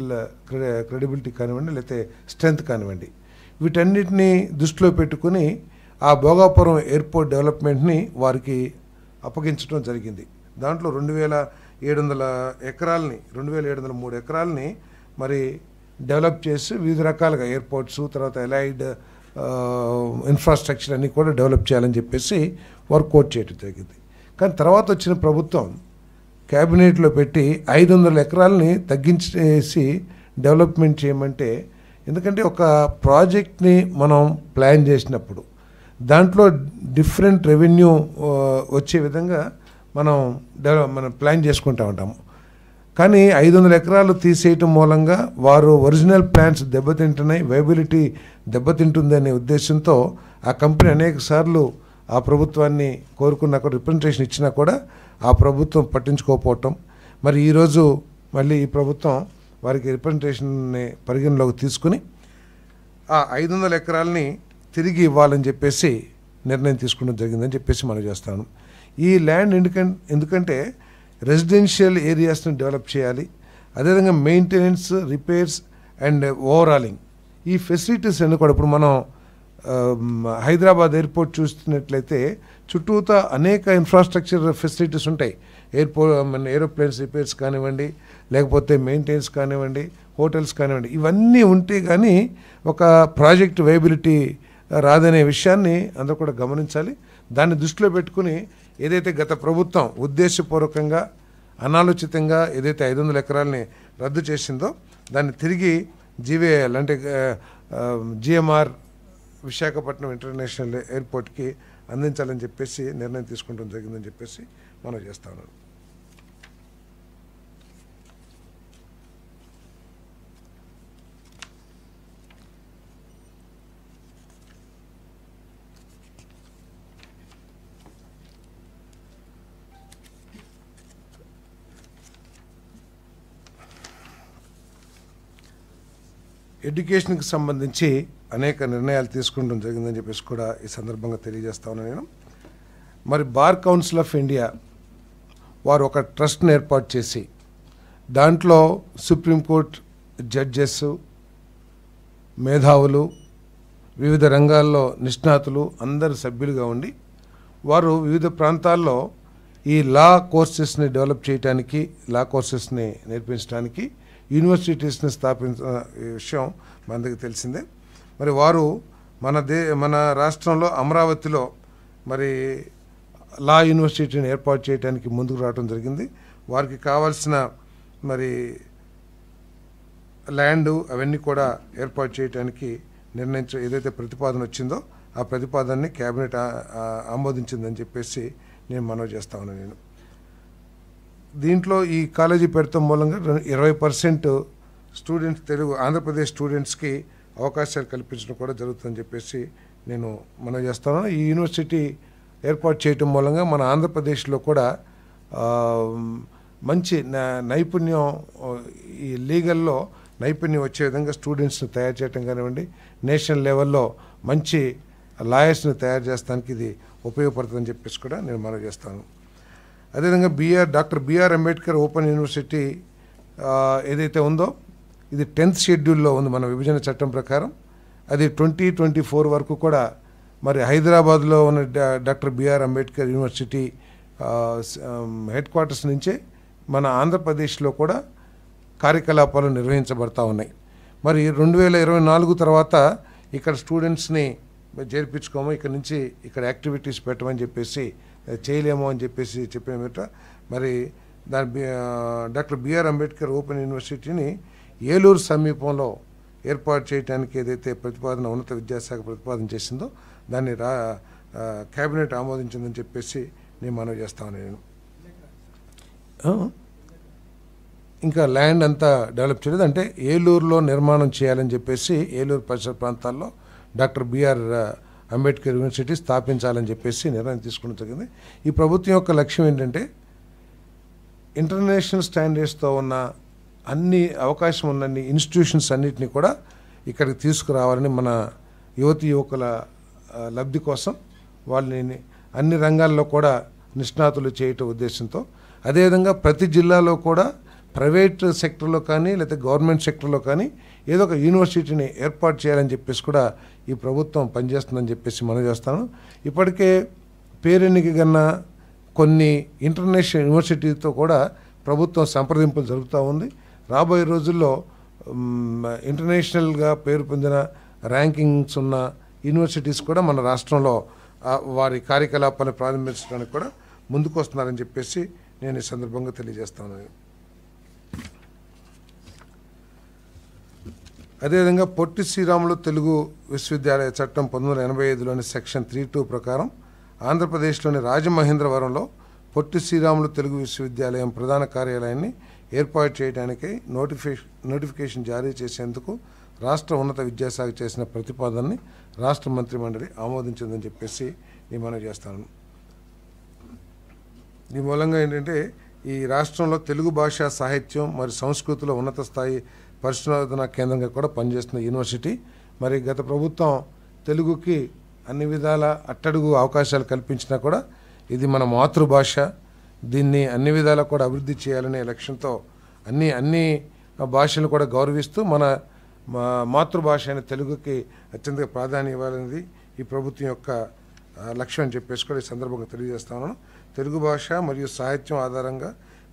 క్రెడిబిలిటీ కానివ్వండి, లేకపోతే స్ట్రెంగ్త్ కానివ్వండి, వీటన్నిటిని దృష్టిలో పెట్టుకుని ఆ భోగాపురం ఎయిర్పోర్ట్ డెవలప్మెంట్ని వారికి అప్పగించడం జరిగింది. దాంట్లో 2700 ఎకరాలని 2703 ఎకరాలని మరి డెవలప్ చేసి వివిధ రకాలుగా ఎయిర్పోర్ట్స్, తర్వాత ఎలైడ్ ఇన్ఫ్రాస్ట్రక్చర్ అన్నీ కూడా డెవలప్ చేయాలని చెప్పేసి వారు కోట్ చేయడం జరిగింది. కానీ తర్వాత వచ్చిన ప్రభుత్వం క్యాబినెట్లో పెట్టి 500 ఎకరాలని తగ్గించేసి డెవలప్మెంట్ చేయమంటే, ఎందుకంటే ఒక ప్రాజెక్ట్ని మనం ప్లాన్ చేసినప్పుడు దాంట్లో డిఫరెంట్ రెవెన్యూ వచ్చే విధంగా మనం ప్లాన్ చేసుకుంటూ ఉంటాము. కానీ 500 ఎకరాలు తీసేయటం మూలంగా వారు ఒరిజినల్ ప్లాన్స్ దెబ్బతింటున్నాయి, వైబిలిటీ దెబ్బతింటుందనే ఉద్దేశంతో ఆ కంపెనీ అనేక సార్లు ఆ ప్రభుత్వాన్ని కోరుకున్నా కూడా, రిప్రజెంటేషన్ ఇచ్చినా కూడా ఆ ప్రభుత్వం పట్టించుకోకపోవటం, మరి ఈరోజు మళ్ళీ ఈ ప్రభుత్వం వారికి రిప్రజెంటేషన్ని పరిగణలోకి తీసుకుని ఆ 500 ఎకరాలని తిరిగి ఇవ్వాలని చెప్పేసి నిర్ణయం తీసుకోవడం జరిగిందని చెప్పేసి మనం చేస్తాను. ఈ ల్యాండ్ ఎందుకంటే రెసిడెన్షియల్ ఏరియాస్ని డెవలప్ చేయాలి, అదేవిధంగా మెయింటెనెన్స్, రిపేర్స్ అండ్ ఓవరాలింగ్ ఈ ఫెసిలిటీస్ అన్నీ కూడా, ఇప్పుడు మనం హైదరాబాద్ ఎయిర్పోర్ట్ చూస్తున్నట్లయితే చుట్టూతా అనేక ఇన్ఫ్రాస్ట్రక్చర్ ఫెసిలిటీస్ ఉంటాయి. ఏరోప్లేన్స్ రిపేర్స్ కానివ్వండి, లేకపోతే మెయింటెనెన్స్ కానివ్వండి, హోటల్స్ కానివ్వండి, ఇవన్నీ ఉంటే కానీ ఒక ప్రాజెక్ట్ వైబిలిటీ రాదనే విషయాన్ని అందరూ కూడా గమనించాలి. దాన్ని దృష్టిలో పెట్టుకుని ఏదైతే గత ప్రభుత్వం ఉద్దేశపూర్వకంగా అనాలోచితంగా ఏదైతే 500 ఎకరాలని రద్దు చేసిందో దాన్ని తిరిగి GVIL అంటే GMR విశాఖపట్నం ఇంటర్నేషనల్ ఎయిర్పోర్ట్కి అందించాలని చెప్పేసి నిర్ణయం తీసుకుంటం జరిగిందని చెప్పేసి మనం చేస్తా ఉన్నాం. ఎడ్యుకేషన్కి సంబంధించి అనేక నిర్ణయాలు తీసుకోవడం జరిగిందని చెప్పేసి కూడా ఈ సందర్భంగా తెలియజేస్తా ఉన్నాను నేను. మరి బార్ కౌన్సిల్ ఆఫ్ ఇండియా వారు ఒక ట్రస్ట్ని ఏర్పాటు చేసి దాంట్లో సుప్రీంకోర్టు జడ్జెస్, మేధావులు, వివిధ రంగాల్లో నిష్ణాతులు అందరు సభ్యులుగా ఉండి వారు వివిధ ప్రాంతాల్లో ఈ లా కోర్సెస్ని డెవలప్ చేయడానికి, లా కోర్సెస్ని నేర్పించడానికి యూనివర్సిటీస్ని స్థాపించిన విషయం మనకి తెలిసిందే. మరి వారు మన రాష్ట్రంలో అమరావతిలో మరి లా యూనివర్సిటీని ఏర్పాటు చేయడానికి ముందుకు రావడం జరిగింది. వారికి కావాల్సిన మరి ల్యాండ్ అవన్నీ కూడా ఏర్పాటు చేయడానికి ఏదైతే ప్రతిపాదన వచ్చిందో ఆ ప్రతిపాదనని క్యాబినెట్ ఆమోదించిందని చెప్పేసి నేను మనవి చేస్తా ఉన్నాను. నేను దీంట్లో ఈ కాలేజీ పెడతాం మూలంగా 20% స్టూడెంట్స్, తెలుగు ఆంధ్రప్రదేశ్ స్టూడెంట్స్కి అవకాశాలు కల్పించడం కూడా జరుగుతుందని చెప్పేసి నేను మనవి చేస్తాను. ఈ యూనివర్సిటీ ఏర్పాటు చేయటం మూలంగా మన ఆంధ్రప్రదేశ్లో కూడా మంచి నైపుణ్యం, ఈ లీగల్లో నైపుణ్యం వచ్చే విధంగా స్టూడెంట్స్ని తయారు చేయడం కానివ్వండి, నేషనల్ లెవెల్లో మంచి లాయర్స్ని తయారు చేస్తానికి ఇది ఉపయోగపడుతుందని చెప్పేసి కూడా నేను మనవి చేస్తాను. అదేవిధంగా doctor BR Ambedkar open university ఏదైతే ఉందో ఇది 10th షెడ్యూల్లో ఉంది మన విభజన చట్టం ప్రకారం. అది 2024 వరకు కూడా మరి హైదరాబాద్లో ఉన్న doctor BR Ambedkar university headquarters నుంచే మన ఆంధ్రప్రదేశ్లో కూడా కార్యకలాపాలు నిర్వహించబడతా ఉన్నాయి. మరి 2024 తర్వాత ఇక్కడ స్టూడెంట్స్ని చేర్పించుకోము, ఇక్కడ నుంచి ఇక్కడ యాక్టివిటీస్ పెట్టమని చెప్పేసి చేయలేము అని చెప్పేసి చెప్పిన మీట మరి డాక్టర్ బిఆర్ అంబేద్కర్ ఓపెన్ యూనివర్సిటీని ఏలూరు సమీపంలో ఏర్పాటు చేయడానికి ఏదైతే ప్రతిపాదన ఉన్నత విద్యాశాఖ ప్రతిపాదన చేసిందో దాన్ని క్యాబినెట్ ఆమోదించిందని చెప్పేసి నేను మనవి చేస్తాను. నేను ఇంకా ల్యాండ్ అంతా డెవలప్ చేయలేదు, అంటే ఏలూరులో నిర్మాణం చేయాలని చెప్పేసి ఏలూరు పరిసర ప్రాంతాల్లో డాక్టర్ బిఆర్ అంబేద్కర్ యూనివర్సిటీ స్థాపించాలని చెప్పేసి నిర్ణయం తీసుకోవడం జరిగింది. ఈ ప్రభుత్వం యొక్క లక్ష్యం ఏంటంటే ఇంటర్నేషనల్ స్టాండర్డ్స్తో ఉన్న అన్ని అవకాశం ఉన్న ఇన్స్టిట్యూషన్స్ అన్నిటినీ కూడా ఇక్కడికి తీసుకురావాలని మన యువకుల లబ్ధి కోసం వాళ్ళని అన్ని రంగాల్లో కూడా నిష్ణాతులు చేయటం ఉద్దేశంతో, అదేవిధంగా ప్రతి జిల్లాలో కూడా ప్రైవేట్ సెక్టర్లో కానీ లేకపోతే గవర్నమెంట్ సెక్టర్లో కానీ ఏదో ఒక యూనివర్సిటీని ఏర్పాటు చేయాలని చెప్పేసి కూడా ఈ ప్రభుత్వం పనిచేస్తుందని చెప్పేసి మనం చేస్తాను. ఇప్పటికే పేరెన్నిక కన్నా కొన్ని ఇంటర్నేషనల్ యూనివర్సిటీతో కూడా ప్రభుత్వం సంప్రదింపులు జరుగుతూ ఉంది. రాబోయే రోజుల్లో ఇంటర్నేషనల్గా పేరు పొందిన ర్యాంకింగ్స్ ఉన్న యూనివర్సిటీస్ కూడా మన రాష్ట్రంలో వారి కార్యకలాపాలను ప్రారంభించడానికి కూడా ముందుకు వస్తున్నారని చెప్పేసి నేను ఈ సందర్భంగా తెలియజేస్తాను. అదేవిధంగా పొట్టి శ్రీరాములు తెలుగు విశ్వవిద్యాలయ చట్టం 1985లోని సెక్షన్ 3(2) ప్రకారం ఆంధ్రప్రదేశ్లోని రాజమహేంద్రవరంలో పొట్టి శ్రీరాములు తెలుగు విశ్వవిద్యాలయం ప్రధాన కార్యాలయాన్ని ఏర్పాటు చేయడానికి నోటిఫికేషన్ జారీ చేసేందుకు రాష్ట్ర ఉన్నత విద్యాశాఖ చేసిన ప్రతిపాదనని రాష్ట్ర మంత్రిమండలి ఆమోదించిందని చెప్పేసి నేను మనవి చేస్తాను. ఈ మూలంగా ఏంటంటే ఈ రాష్ట్రంలో తెలుగు భాష సాహిత్యం మరియు సంస్కృతిలో ఉన్నత స్థాయి పరిశోధనా కేంద్రంగా కూడా పనిచేస్తున్న యూనివర్సిటీ. మరి గత ప్రభుత్వం తెలుగుకి అన్ని విధాల అట్టడుగు అవకాశాలు కల్పించినా కూడా ఇది మన మాతృభాష, దీన్ని అన్ని విధాలా కూడా అభివృద్ధి చేయాలనే లక్ష్యంతో అన్ని భాషలు కూడా గౌరవిస్తూ మన మాతృభాష అయిన తెలుగుకి అత్యంత ప్రాధాన్యం ఇవ్వాలనేది ఈ ప్రభుత్వం యొక్క లక్ష్యం అని చెప్పేసి కూడా ఈ సందర్భంగా తెలియజేస్తాను. తెలుగు భాష మరియు సాహిత్యం ఆధారంగా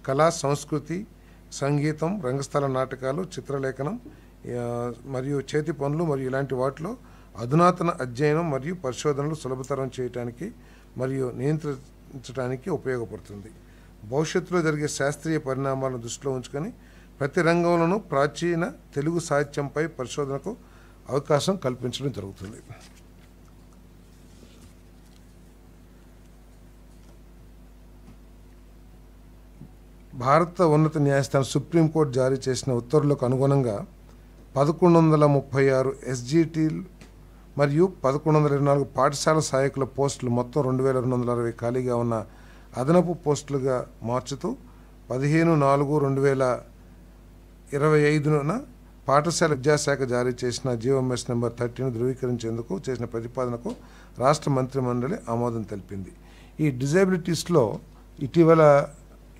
కళా సంస్కృతి, సంగీతం, రంగస్థల నాటకాలు, చిత్రలేఖనం మరియు చేతి పనులు మరియు ఇలాంటి వాటిలో అధునాతన అధ్యయనం మరియు పరిశోధనలు సులభతరం చేయడానికి మరియు నియంత్రించడానికి ఉపయోగపడుతుంది. భవిష్యత్తులో జరిగే శాస్త్రీయ పరిణామాలను దృష్టిలో ఉంచుకొని ప్రతి రంగంలోనూ ప్రాచీన తెలుగు సాహిత్యంపై పరిశోధనకు అవకాశం కల్పించడం జరుగుతుంది. భారత ఉన్నత న్యాయస్థానం సుప్రీంకోర్టు జారీ చేసిన ఉత్తర్వులకు అనుగుణంగా 1136 SGT మరియు 1124 పాఠశాల సహాయకుల పోస్టులు మొత్తం 2260 ఖాళీగా ఉన్న అదనపు పోస్టులుగా మార్చుతూ 15/4/2025న పాఠశాల విద్యాశాఖ జారీ చేసిన GOMS నెంబర్ 30ను ధృవీకరించేందుకు చేసిన ప్రతిపాదనకు రాష్ట్ర మంత్రిమండలి ఆమోదం తెలిపింది. ఈ డిజేబిలిటీస్లో ఇటీవల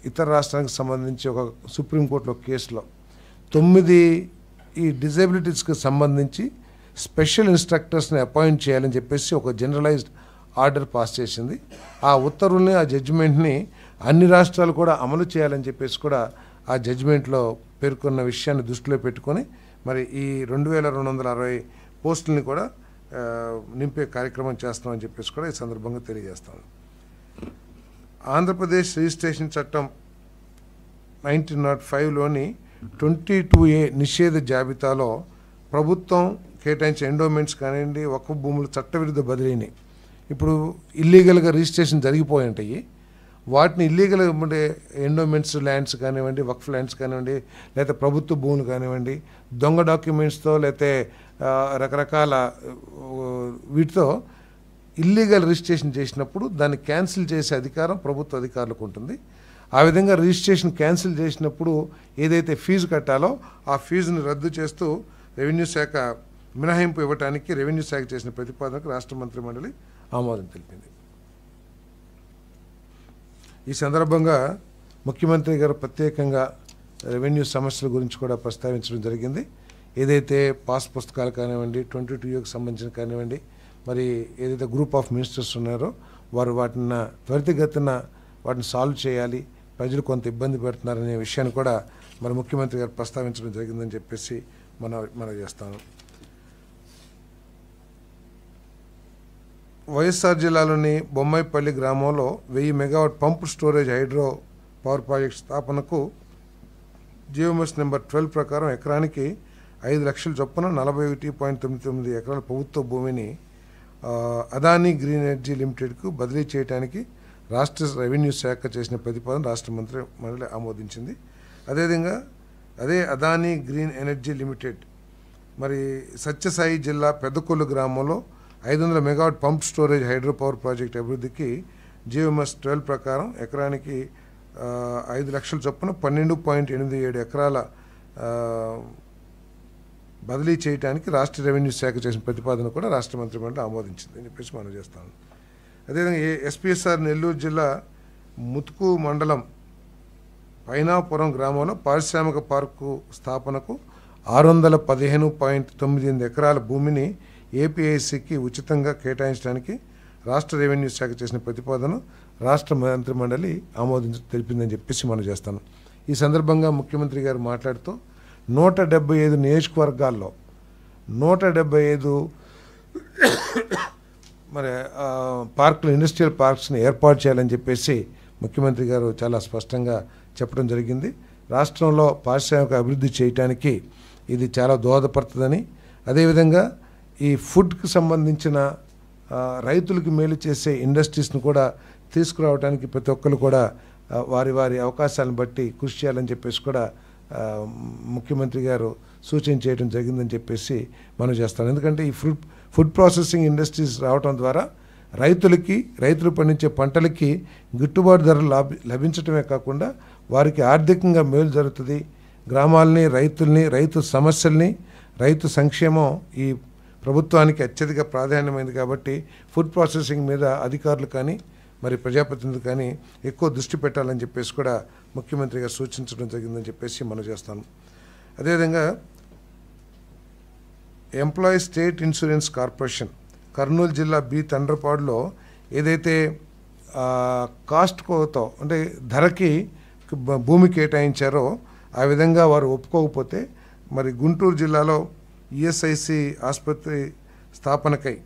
ఇతర రాష్ట్రానికి సంబంధించి ఒక సుప్రీంకోర్టులో కేసులో 9 ఈ డిజేబిలిటీస్కి సంబంధించి స్పెషల్ ఇన్స్ట్రక్టర్స్ని అపాయింట్ చేయాలని చెప్పేసి ఒక జనరలైజ్డ్ ఆర్డర్ పాస్ చేసింది. ఆ ఉత్తర్వుల్ని, ఆ జడ్జిమెంట్ని అన్ని రాష్ట్రాలు కూడా అమలు చేయాలని చెప్పేసి కూడా ఆ జడ్జిమెంట్లో పేర్కొన్న విషయాన్ని దృష్టిలో పెట్టుకొని మరి ఈ 2260 పోస్టులని కూడా నింపే కార్యక్రమం చేస్తామని చెప్పేసి కూడా ఈ సందర్భంగా తెలియజేస్తాను. ఆంధ్రప్రదేశ్ రిజిస్ట్రేషన్ చట్టం 1905లోని 22A నిషేధ జాబితాలో ప్రభుత్వం కేటాయించే ఎండోమెంట్స్ కానివ్వండి, వక్ఫ్ భూములు చట్టవిరుద్ధ బదిలీని ఇప్పుడు ఇల్లీగల్గా రిజిస్ట్రేషన్ జరిగిపోయి ఉంటాయి. వాటిని ఇల్లీగల్ ఉండే ఎండోమెంట్స్ ల్యాండ్స్ కానివ్వండి, వక్ఫ్ ల్యాండ్స్ కానివ్వండి, లేకపోతే ప్రభుత్వ భూములు కానివ్వండి, దొంగ డాక్యుమెంట్స్తో లేకపోతే రకరకాల వీటితో ఇల్లీగల్ రిజిస్ట్రేషన్ చేసినప్పుడు దాన్ని క్యాన్సిల్ చేసే అధికారం ప్రభుత్వ అధికారులకు ఉంటుంది. ఆ విధంగా రిజిస్ట్రేషన్ క్యాన్సిల్ చేసినప్పుడు ఏదైతే ఫీజు కట్టాలో ఆ ఫీజుని రద్దు చేస్తూ రెవెన్యూ శాఖ మినహాయింపు ఇవ్వడానికి రెవెన్యూ శాఖ చేసిన ప్రతిపాదనకు రాష్ట్ర మంత్రిమండలి ఆమోదం తెలిపింది. ఈ సందర్భంగా ముఖ్యమంత్రి గారు ప్రత్యేకంగా రెవెన్యూ సమస్యల గురించి కూడా ప్రస్తావించడం జరిగింది. ఏదైతే పాస్ పుస్తకాలు కానివ్వండి, 22Aకి సంబంధించిన కానివ్వండి, మరి ఏదైతే గ్రూప్ ఆఫ్ మినిస్టర్స్ ఉన్నారో వారు వాటిని త్వరితగతిన వాటిని సాల్వ్ చేయాలి, ప్రజలు కొంత ఇబ్బంది పెడుతున్నారనే విషయాన్ని కూడా మరి ముఖ్యమంత్రి గారు ప్రస్తావించడం జరిగిందని చెప్పేసి మనం చేస్తాను. వైఎస్ఆర్ జిల్లాలోని బొమ్మాయిపల్లి గ్రామంలో 1000 megawatt pump storage hydro power project స్థాపనకు జియోఎంఎస్ నెంబర్ 12 ప్రకారం ఎకరానికి 5 లక్షల చొప్పున 41.99 ఎకరాల ప్రభుత్వ భూమిని అదానీ గ్రీన్ ఎనర్జీ లిమిటెడ్కు బదిలీ చేయడానికి రాష్ట్ర రెవెన్యూ శాఖ చేసిన ప్రతిపాదన రాష్ట్ర మంత్రి మండలి ఆమోదించింది. అదేవిధంగా అదే అదానీ గ్రీన్ ఎనర్జీ లిమిటెడ్ మరి సత్యసాయి జిల్లా పెద్దకొల్లు గ్రామంలో 500 megawatt pump storage hydro power project అభివృద్ధికి జియోఎంఎస్ 12 ప్రకారం ఎకరానికి 5 లక్షల చొప్పున 12.87 ఎకరాల బదిలీ చేయడానికి రాష్ట్ర రెవెన్యూ శాఖ చేసిన ప్రతిపాదన కూడా రాష్ట్ర మంత్రిమండలి ఆమోదించింది అని చెప్పేసి మనం చేస్తాను. అదేవిధంగా ఎస్పీఎస్ఆర్ నెల్లూరు జిల్లా ముతుకు మండలం పైనాపురం గ్రామంలో పారిశ్రామిక పార్కు స్థాపనకు 615.98 ఎకరాల భూమిని ఏపీఐసికి ఉచితంగా కేటాయించడానికి రాష్ట్ర రెవెన్యూ శాఖ చేసిన ప్రతిపాదన రాష్ట్ర మంత్రిమండలి తెలిపిందని చెప్పేసి మనం చేస్తాను. ఈ సందర్భంగా ముఖ్యమంత్రి గారు మాట్లాడుతూ 175 నియోజకవర్గాల్లో 175 మరి పార్కులు, ఇండస్ట్రియల్ పార్క్స్ని ఏర్పాటు చేయాలని చెప్పేసి ముఖ్యమంత్రి గారు చాలా స్పష్టంగా చెప్పడం జరిగింది. రాష్ట్రంలో పారిశ్రామిక అభివృద్ధి చేయడానికి ఇది చాలా దోహదపడుతుందని, అదేవిధంగా ఈ ఫుడ్కి సంబంధించిన రైతులకు మేలు చేసే ఇండస్ట్రీస్ను కూడా తీసుకురావడానికి ప్రతి ఒక్కరు కూడా వారి వారి అవకాశాలను బట్టి కృషి చేయాలని చెప్పేసి కూడా ముఖ్యమంత్రి గారు సూచన చేయడం జరిగిందని చెప్పేసి మనం చేస్తాం. ఎందుకంటే ఈ ఫుడ్ ప్రాసెసింగ్ ఇండస్ట్రీస్ రావడం ద్వారా రైతులు పండించే పంటలకి గిట్టుబాటు ధరలు లభించడమే కాకుండా వారికి ఆర్థికంగా మేలు జరుగుతుంది. గ్రామాలని, రైతు సమస్యల్ని, రైతు సంక్షేమం ఈ ప్రభుత్వానికి అత్యధిక ప్రాధాన్యమైంది. కాబట్టి ఫుడ్ ప్రాసెసింగ్ మీద అధికారులు కానీ మరి ప్రజాప్రతినిధులు కానీ ఎక్కువ దృష్టి పెట్టాలని చెప్పేసి కూడా ముఖ్యమంత్రి గారు సూచించడం జరిగిందని చెప్పేసి మనం చేస్తాను. అదేవిధంగా employees state insurance corporation Kurnool జిల్లా బి తండ్రపాడులో ఏదైతే కాస్ట్ కోతో అంటే ధరకి భూమి కేటాయించారో ఆ విధంగా వారు ఒప్పుకోకపోతే మరి గుంటూరు జిల్లాలో ఈఎస్ఐసి ఆసుపత్రి స్థాపనకై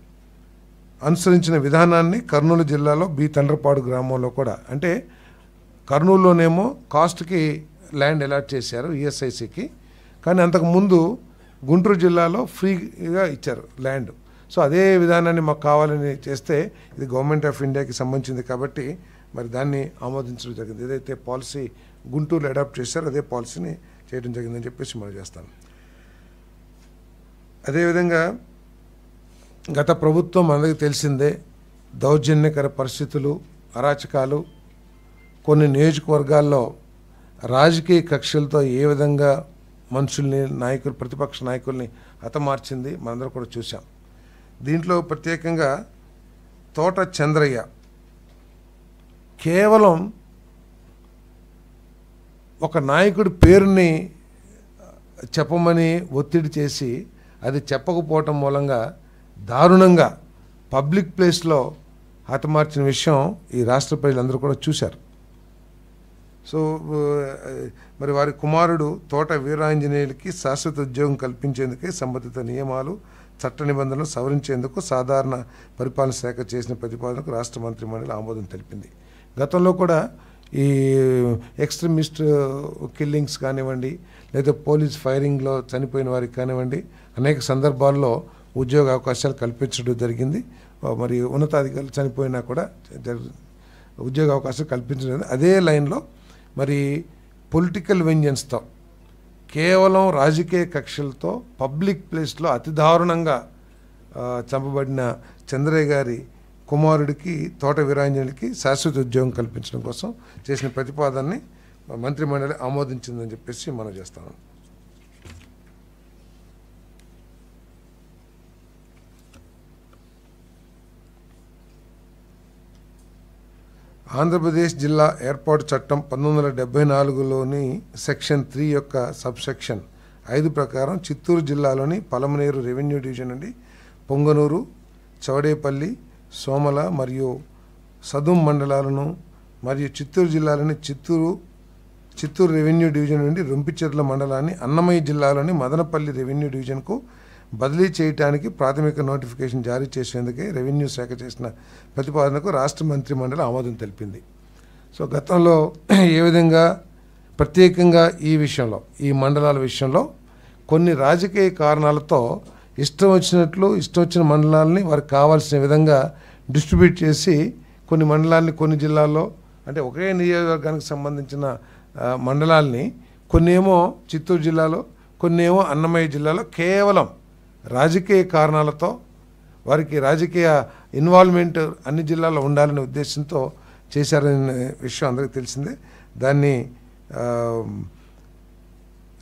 అనుసరించిన విధానాన్ని కర్నూలు జిల్లాలో బి తండ్రపాడు గ్రామంలో కూడా, అంటే కర్నూలులోనేమో కాస్ట్కి ల్యాండ్ అలాట్ చేశారు ఈఎస్ఐసికి, కానీ అంతకుముందు గుంటూరు జిల్లాలో ఫ్రీగా ఇచ్చారు ల్యాండ్. సో అదే విధానాన్ని మాకు కావాలని చేస్తే ఇది గవర్నమెంట్ ఆఫ్ ఇండియాకి సంబంధించింది కాబట్టి మరి దాన్ని ఆమోదించడం జరిగింది. ఏదైతే పాలసీ గుంటూరులో అడాప్ట్ చేశారో అదే పాలసీని చేయడం జరిగిందని చెప్పేసి మనం చేస్తాం. అదేవిధంగా గత ప్రభుత్వం అందరికీ తెలిసిందే, దౌర్జన్యకర పరిస్థితులు, అరాచకాలు, కొన్ని నియోజకవర్గాల్లో రాజకీయ కక్షలతో ఏ విధంగా మనుషుల్ని, ప్రతిపక్ష నాయకుల్ని హతమార్చింది మనందరం కూడా చూసాం. దీంట్లో ప్రత్యేకంగా తోట చంద్రయ్య కేవలం ఒక నాయకుడి పేరుని చెప్పమని ఒత్తిడి చేసి అది చెప్పకపోవటం మూలంగా దారుణంగా పబ్లిక్ ప్లేస్లో హతమార్చిన విషయం ఈ రాష్ట్ర ప్రజలందరూ కూడా చూశారు. సో మరి వారి కుమారుడు తోట వీరాంజనేయులకి శాశ్వత ఉద్యోగం కల్పించేందుకే సంబంధిత నియమాలు, చట్ట నిబంధనలు సవరించేందుకు సాధారణ పరిపాలన శాఖ చేసిన ప్రతిపాదనకు రాష్ట్ర మంత్రిమండలి ఆమోదం తెలిపింది. గతంలో కూడా ఈ ఎక్స్ట్రీమిస్ట్ కిల్లింగ్స్ కానివ్వండి, లేదా పోలీస్ ఫైరింగ్లో చనిపోయిన వారికి కానివ్వండి, అనేక సందర్భాల్లో ఉద్యోగ అవకాశాలు కల్పించడం జరిగింది. మరి ఉన్నతాధికారులు చనిపోయినా కూడా ఉద్యోగ అవకాశాలు కల్పించడం. అదే లైన్లో మరి పొలిటికల్ వెంజెన్స్తో, కేవలం రాజకీయ కక్షలతో పబ్లిక్ ప్లేస్లో అతి దారుణంగా చంపబడిన చంద్రయ్య గారి కుమారుడికి తోట వీరాంజనేయులకి శాశ్వత ఉద్యోగం కల్పించడం కోసం చేసిన ప్రతిపాదనని మంత్రిమండలి ఆమోదించిందని చెప్పేసి మనం చేస్తాము. ఆంధ్రప్రదేశ్ జిల్లా ఏర్పాటు చట్టం 1974లోని సెక్షన్ 3 యొక్క సబ్సెక్షన్ 5 ప్రకారం చిత్తూరు జిల్లాలోని పలమనేరు రెవెన్యూ డివిజన్ నుండి పొంగనూరు, చౌడేపల్లి, సోమల మరియు సదుం మండలాలను మరియు చిత్తూరు జిల్లాలోని చిత్తూరు రెవెన్యూ డివిజన్ నుండి రొంపిచెర్ల మండలాన్ని అన్నమయ్య జిల్లాలోని మదనపల్లి రెవెన్యూ డివిజన్కు బదిలీ చేయడానికి ప్రాథమిక నోటిఫికేషన్ జారీ చేసేందుకే రెవెన్యూ శాఖ చేసిన ప్రతిపాదనకు రాష్ట్ర మంత్రిమండలి ఆమోదం తెలిపింది. సో గతంలో ఏ విధంగా ప్రత్యేకంగా ఈ విషయంలో, ఈ మండలాల విషయంలో కొన్ని రాజకీయ కారణాలతో ఇష్టం వచ్చిన మండలాలని వారికి కావాల్సిన విధంగా డిస్ట్రిబ్యూట్ చేసి కొన్ని మండలాలని కొన్ని జిల్లాల్లో, అంటే ఒకే నియోజకవర్గానికి సంబంధించిన మండలాల్ని కొన్నేమో చిత్తూరు జిల్లాలో, కొన్నేమో అన్నమయ్య జిల్లాలో కేవలం రాజకీయ కారణాలతో వారికి రాజకీయ ఇన్వాల్వ్మెంట్ అన్ని జిల్లాల్లో ఉండాలనే ఉద్దేశంతో చేశారనే విషయం అందరికీ తెలిసిందే. దాన్ని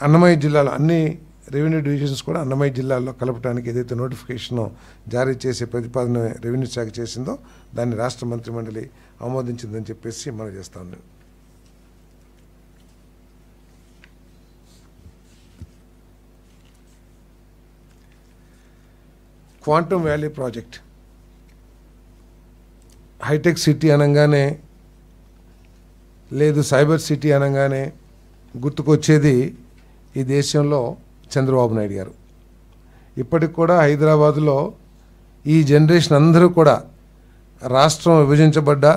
అన్నమయ్య జిల్లాలో అన్ని రెవెన్యూ డివిజన్స్ కూడా అన్నమయ్య జిల్లాలో కలపడానికి ఏదైతే నోటిఫికేషన్ జారీ చేసే ప్రతిపాదన రెవెన్యూ శాఖ చేసిందో దాన్ని రాష్ట్ర మంత్రిమండలి ఆమోదించిందని చెప్పేసి మనం చేస్తాను. Quantum valley project, hitech city అనగానే లేదు సైబర్ సిటీ అనగానే గుర్తుకొచ్చేది ఈ దేశంలో చంద్రబాబు నాయుడు గారు. ఇప్పటికి కూడా హైదరాబాదులో ఈ జనరేషన్ అందరూ కూడా రాష్ట్రం విభజించబడ్డా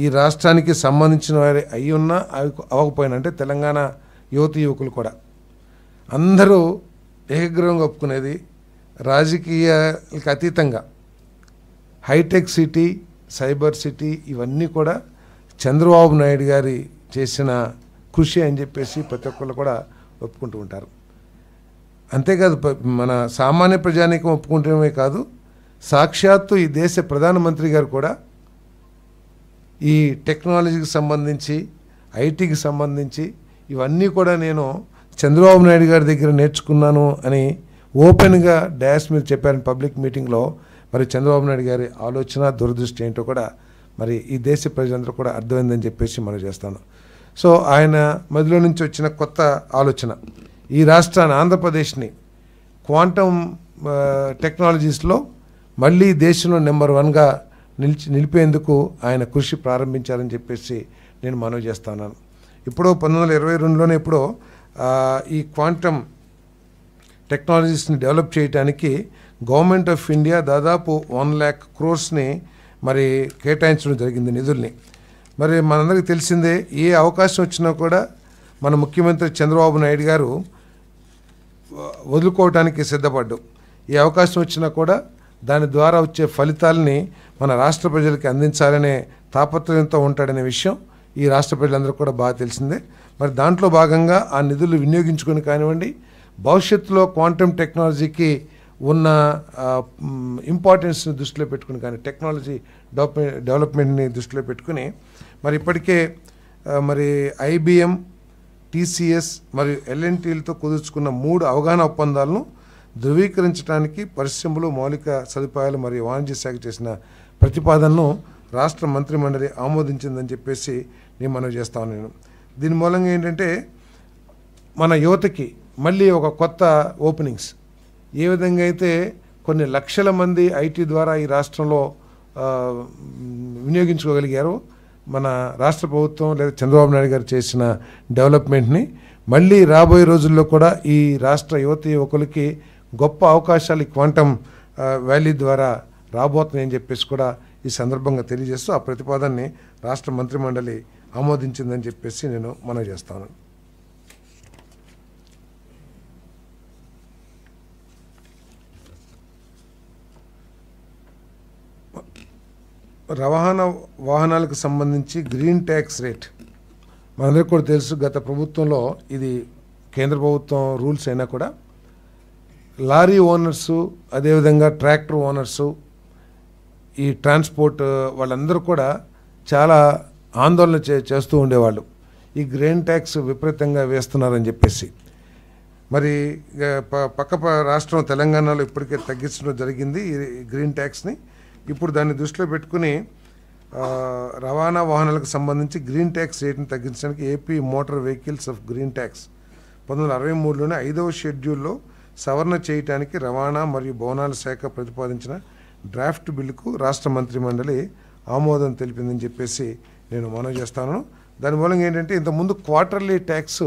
ఈ రాష్ట్రానికి సంబంధించిన వారి అయి ఉన్నా అవ్వకపోయినా, అంటే తెలంగాణ యువకులు కూడా అందరూ ఏకగ్రీవంగా ఒప్పుకునేది రాజకీయాలకు అతీతంగా హైటెక్ సిటీ, సైబర్ సిటీ ఇవన్నీ కూడా చంద్రబాబు నాయుడు గారి చేసిన కృషి అని చెప్పేసి ప్రతి ఒక్కళ్ళు కూడా ఒప్పుకుంటూ ఉంటారు. అంతేకాదు మన సామాన్య ప్రజానీకం ఒప్పుకుంటమే కాదు, సాక్షాత్తు ఈ దేశ ప్రధానమంత్రి గారు కూడా ఈ టెక్నాలజీకి సంబంధించి, ఐటీకి సంబంధించి ఇవన్నీ కూడా నేను చంద్రబాబు నాయుడు గారి దగ్గర నేర్చుకున్నాను అని ఓపెన్గా డాష్ మీద చెప్పారని పబ్లిక్ మీటింగ్లో. మరి చంద్రబాబు నాయుడు గారి ఆలోచన, దురదృష్టి ఏంటో కూడా మరి ఈ దేశ ప్రజలందరూ కూడా అర్థమైందని చెప్పేసి మనం చేస్తాను. సో ఆయన మధ్యలో నుంచి వచ్చిన కొత్త ఆలోచన ఈ రాష్ట్రాన్ని, ఆంధ్రప్రదేశ్ని క్వాంటమ్ టెక్నాలజీస్లో మళ్ళీ దేశంలో నెంబర్ 1గా నిలిపేందుకు ఆయన కృషి ప్రారంభించారని చెప్పేసి నేను మనవి చేస్తున్నాను. ఇప్పుడు 1922లోనే ఎప్పుడో ఈ క్వాంటమ్ టెక్నాలజీస్ని డెవలప్ చేయడానికి గవర్నమెంట్ ఆఫ్ ఇండియా దాదాపు 1 lakh crores మరి కేటాయించడం జరిగింది నిధుల్ని. మరి మనందరికీ తెలిసిందే, ఏ అవకాశం వచ్చినా కూడా మన ముఖ్యమంత్రి చంద్రబాబు నాయుడు గారు వదులుకోవడానికి సిద్ధపడ్డు. ఏ అవకాశం వచ్చినా కూడా దాని ద్వారా వచ్చే ఫలితాలని మన రాష్ట్ర ప్రజలకి అందించాలనే తాపత్రయంతో ఉంటాడనే విషయం ఈ రాష్ట్ర ప్రజలందరూ కూడా బాగా తెలిసిందే. మరి దాంట్లో భాగంగా ఆ నిధులు వినియోగించుకొని కానివ్వండి, భవిష్యత్తులో క్వాంటమ్ టెక్నాలజీకి ఉన్న ఇంపార్టెన్స్ని దృష్టిలో పెట్టుకుని కానీ, టెక్నాలజీ డెవలప్మెంట్ని దృష్టిలో పెట్టుకుని మరి ఇప్పటికే మరి IBM, TCS మరియు L&Tలతో కుదుర్చుకున్న 3 అవగాహన ఒప్పందాలను ధృవీకరించడానికి పరిశ్రమలు, మౌలిక సదుపాయాలు మరియు వాణిజ్య శాఖ చేసిన ప్రతిపాదనను రాష్ట్ర మంత్రిమండలి ఆమోదించిందని చెప్పేసి నేను మనవి చేస్తాను. నేను దీని మూలంగా ఏంటంటే మన యువతకి మళ్ళీ ఒక కొత్త ఓపెనింగ్స్, ఏ విధంగా అయితే కొన్ని లక్షల మంది ఐటీ ద్వారా ఈ రాష్ట్రంలో వినియోగించుకోగలిగారో, మన రాష్ట్ర ప్రభుత్వం లేదా చంద్రబాబు నాయుడు గారు చేసిన డెవలప్మెంట్ని మళ్ళీ రాబోయే రోజుల్లో కూడా ఈ రాష్ట్ర యువకులకి గొప్ప అవకాశాలు ఈ క్వాంటమ్ వ్యాలీ ద్వారా రాబోతున్నాయని చెప్పేసి కూడా ఈ సందర్భంగా తెలియజేస్తూ ఆ ప్రతిపాదనని రాష్ట్ర మంత్రిమండలి ఆమోదించిందని చెప్పేసి నేను మనవి చేస్తాను. రవాణా వాహనాలకు సంబంధించి గ్రీన్ ట్యాక్స్ రేట్ మనందరికీ కూడా తెలుసు. గత ప్రభుత్వంలో ఇది కేంద్ర ప్రభుత్వం రూల్స్ అయినా కూడా లారీ ఓనర్సు, అదేవిధంగా ట్రాక్టర్ ఓనర్సు, ఈ ట్రాన్స్పోర్ట్ వాళ్ళందరూ కూడా చాలా ఆందోళన చేస్తూ ఉండేవాళ్ళు. ఈ గ్రీన్ ట్యాక్స్ విపరీతంగా వేస్తున్నారని చెప్పేసి. మరి పక్క రాష్ట్రం తెలంగాణలో ఇప్పటికే తగ్గించడం జరిగింది ఈ గ్రీన్ ట్యాక్స్ని. ఇప్పుడు దాన్ని దృష్టిలో పెట్టుకుని రవాణా వాహనాలకు సంబంధించి గ్రీన్ ట్యాక్స్ రేట్ని తగ్గించడానికి AP motor vehicles of green tax 1963లోనే 5వ షెడ్యూల్లో సవరణ చేయడానికి రవాణా మరియు భవనాల శాఖ ప్రతిపాదించిన డ్రాఫ్ట్ బిల్లుకు రాష్ట్ర మంత్రిమండలి ఆమోదం తెలిపిందని చెప్పేసి నేను మనవి చేస్తాను. దాని మూలంగా ఏంటంటే ఇంతకుముందు క్వార్టర్లీ ట్యాక్స్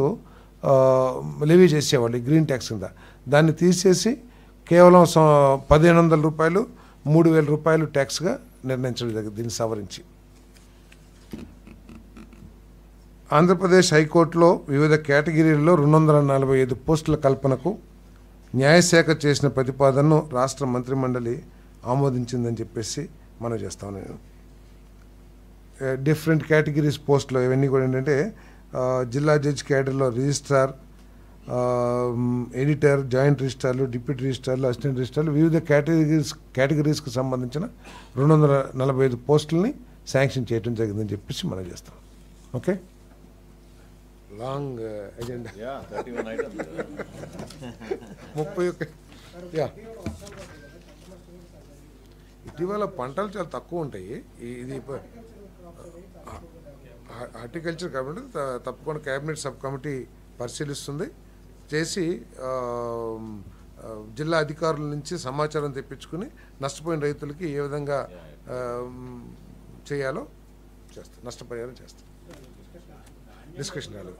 లెవీ చేసేవాళ్ళు ఈ గ్రీన్ ట్యాక్స్ కింద. దాన్ని తీసేసి కేవలం 1500 రూపాయలు 3000 రూపాయలు ట్యాక్స్గా నిర్ణయించడం జరిగింది. దీన్ని సవరించి ఆంధ్రప్రదేశ్ హైకోర్టులో వివిధ కేటగిరీల్లో 245 పోస్టుల కల్పనకు న్యాయశాఖ చేసిన ప్రతిపాదనను రాష్ట్ర మంత్రిమండలి ఆమోదించిందని చెప్పేసి మనం చేస్తాం. నేను డిఫరెంట్ కేటగిరీస్ పోస్టులు ఇవన్నీ కూడా ఏంటంటే జిల్లా జడ్జి క్యాడర్లో రిజిస్ట్రార్, ఎడిటర్, జాయింట్ రిజిస్ట్రార్లు, డిప్యూటీ రిజిస్ట్రార్లు, అసిస్టెంట్ రిజిస్ట్రార్లు వివిధ కేటగిరీస్కి సంబంధించిన 245 పోస్టులని శాంక్షన్ చేయడం జరిగిందని చెప్పేసి మనం చేస్తాం. Okay, long agenda 31. ఇటీవల పంటలు చాలా తక్కువ ఉంటాయి. ఇది హార్టికల్చర్ కాబట్టి తప్పకుండా క్యాబినెట్ సబ్ కమిటీ పరిశీలిస్తుంది. చేసి జిల్లా అధికారుల నుంచి సమాచారం తెప్పించుకుని నష్టపోయిన రైతులకి ఏ విధంగా చేయాలో చేస్తాం, నష్టపరిహారం చేస్తాం. డిస్కషన్ రాలేదు.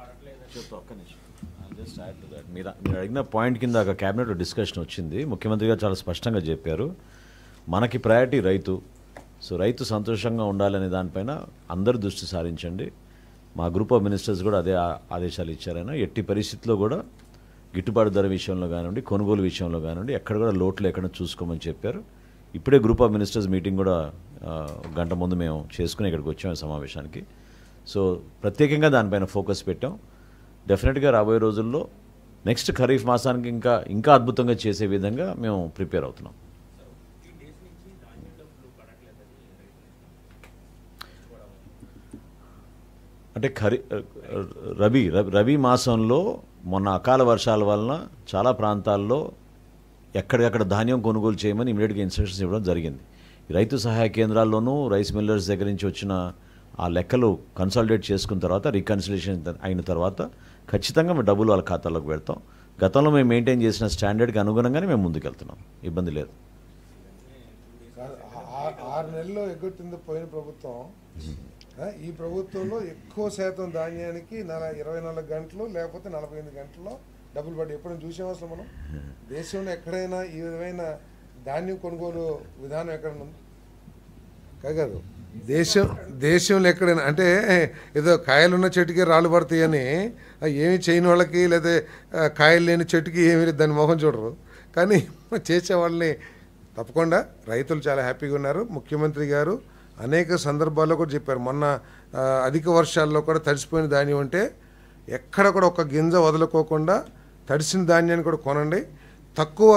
మీరు అడిగిన పాయింట్ కింద క్యాబినెట్లో డిస్కషన్ వచ్చింది. ముఖ్యమంత్రి గారు చాలా స్పష్టంగా చెప్పారు, మనకి ప్రయారిటీ రైతు. సో రైతు సంతోషంగా ఉండాలనే దానిపైన అందరూ దృష్టి సారించండి. మా గ్రూప్ ఆఫ్ మినిస్టర్స్ కూడా అదే ఆదేశాలు ఇచ్చారైనా ఎట్టి పరిస్థితుల్లో కూడా గిట్టుబాటు ధర విషయంలో కానివ్వండి, కొనుగోలు విషయంలో కానివ్వండి ఎక్కడ కూడా లోట్లు ఎక్కడ చూసుకోమని చెప్పారు. ఇప్పుడే గ్రూప్ ఆఫ్ మినిస్టర్స్ మీటింగ్ కూడా గంట ముందు మేము చేసుకుని ఇక్కడికి వచ్చాము సమావేశానికి. సో ప్రత్యేకంగా దానిపైన ఫోకస్ పెట్టాం. డెఫినెట్గా రాబోయే రోజుల్లో నెక్స్ట్ ఖరీఫ్ మాసానికి ఇంకా అద్భుతంగా చేసే విధంగా మేము ప్రిపేర్ అవుతున్నాం. అంటే రబీ మాసంలో మొన్న అకాల వర్షాల వలన చాలా ప్రాంతాల్లో ఎక్కడికక్కడ ధాన్యం కొనుగోలు చేయమని ఇమీడియట్గా ఇన్స్ట్రక్షన్స్ ఇవ్వడం జరిగింది. రైతు సహాయ కేంద్రాల్లోనూ రైస్ మిల్లర్స్ దగ్గర నుంచి వచ్చిన ఆ లెక్కలు కన్సాలిడేట్ చేసుకున్న తర్వాత రీకన్సిలేషన్ అయిన తర్వాత ఖచ్చితంగా మేము డబ్బులు వాళ్ళ ఖాతాలోకి పెడతాం. గతంలో మేము మెయింటైన్ చేసిన స్టాండర్డ్కి అనుగుణంగానే మేము ముందుకెళ్తున్నాం, ఇబ్బంది లేదు. 6 నెలల్లో ఎగ్గొట్టింది పోయిన ప్రభుత్వం. ఈ ప్రభుత్వంలో ఎక్కువ శాతం ధాన్యానికి 24 గంటలు లేకపోతే 48 గంటల్లో డబ్బులు పడి ఎప్పుడైనా చూసాం అసలు మనం? దేశంలో ఎక్కడైనా ఈ విధమైన ధాన్యం కొనుగోలు విధానం ఎక్కడ ఉంది? కాదు, దేశంలో ఎక్కడైనా అంటే ఏదో కాయలున్న చెట్టుకి రాళ్ళు పడతాయని ఏమి చేయని వాళ్ళకి లేదా కాయలు లేని చెట్టుకి ఏమి దాని మొహం చూడరు. కానీ చేసే వాళ్ళని తప్పకుండా రైతులు చాలా హ్యాపీగా ఉన్నారు. ముఖ్యమంత్రి గారు అనేక సందర్భాల్లో కూడా చెప్పారు, మొన్న అధిక వర్షాల్లో కూడా తడిసిపోయిన ధాన్యం ఉంటే ఎక్కడ కూడా ఒక గింజ వదులుకోకుండా తడిసిన ధాన్యాన్ని కూడా కొనండి. తక్కువ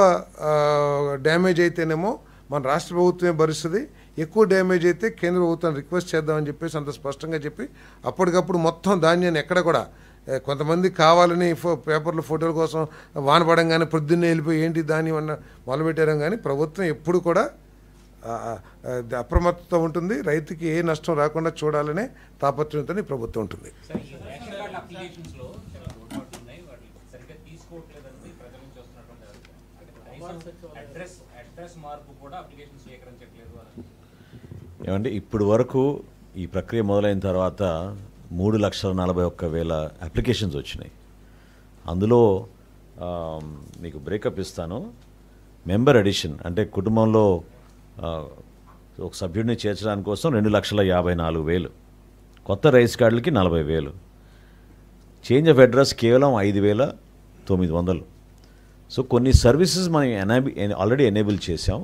డ్యామేజ్ అయితేనేమో మన రాష్ట్ర ప్రభుత్వమే భరిస్తుంది, ఎక్కువ డ్యామేజ్ అయితే కేంద్ర ప్రభుత్వాన్ని రిక్వెస్ట్ చేద్దామని చెప్పేసి అంత స్పష్టంగా చెప్పి అప్పటికప్పుడు మొత్తం ధాన్యాన్ని ఎక్కడ కూడా కొంతమంది కావాలని పేపర్లు ఫోటోల కోసం వానపడంగానే పొద్దున్నే వెళ్ళిపోయి ఏంటి ధాన్యం అన్న మొదలుపెట్టారు. కానీ ప్రభుత్వం ఎప్పుడు కూడా అప్రమత్తత ఉంటుంది, రైతుకి ఏ నష్టం రాకుండా చూడాలనే తాపత్రయంతో ఈ ప్రభుత్వం ఉంటుంది. ఏమంటే ఇప్పుడు వరకు ఈ ప్రక్రియ మొదలైన తర్వాత 3,41,000 అప్లికేషన్స్ వచ్చినాయి. అందులో మీకు బ్రేకప్ ఇస్తాను. మెంబర్ అడిషన్ అంటే కుటుంబంలో ఒక సభ్యుడిని చేర్చడానికి కోసం 2,54,000, కొత్త రైస్ కార్డులకి 40,000, చేంజ్ ఆఫ్ అడ్రస్ కేవలం 5,900. సో కొన్ని సర్వీసెస్ మనం ఆల్రెడీ ఎనేబుల్ చేసాం.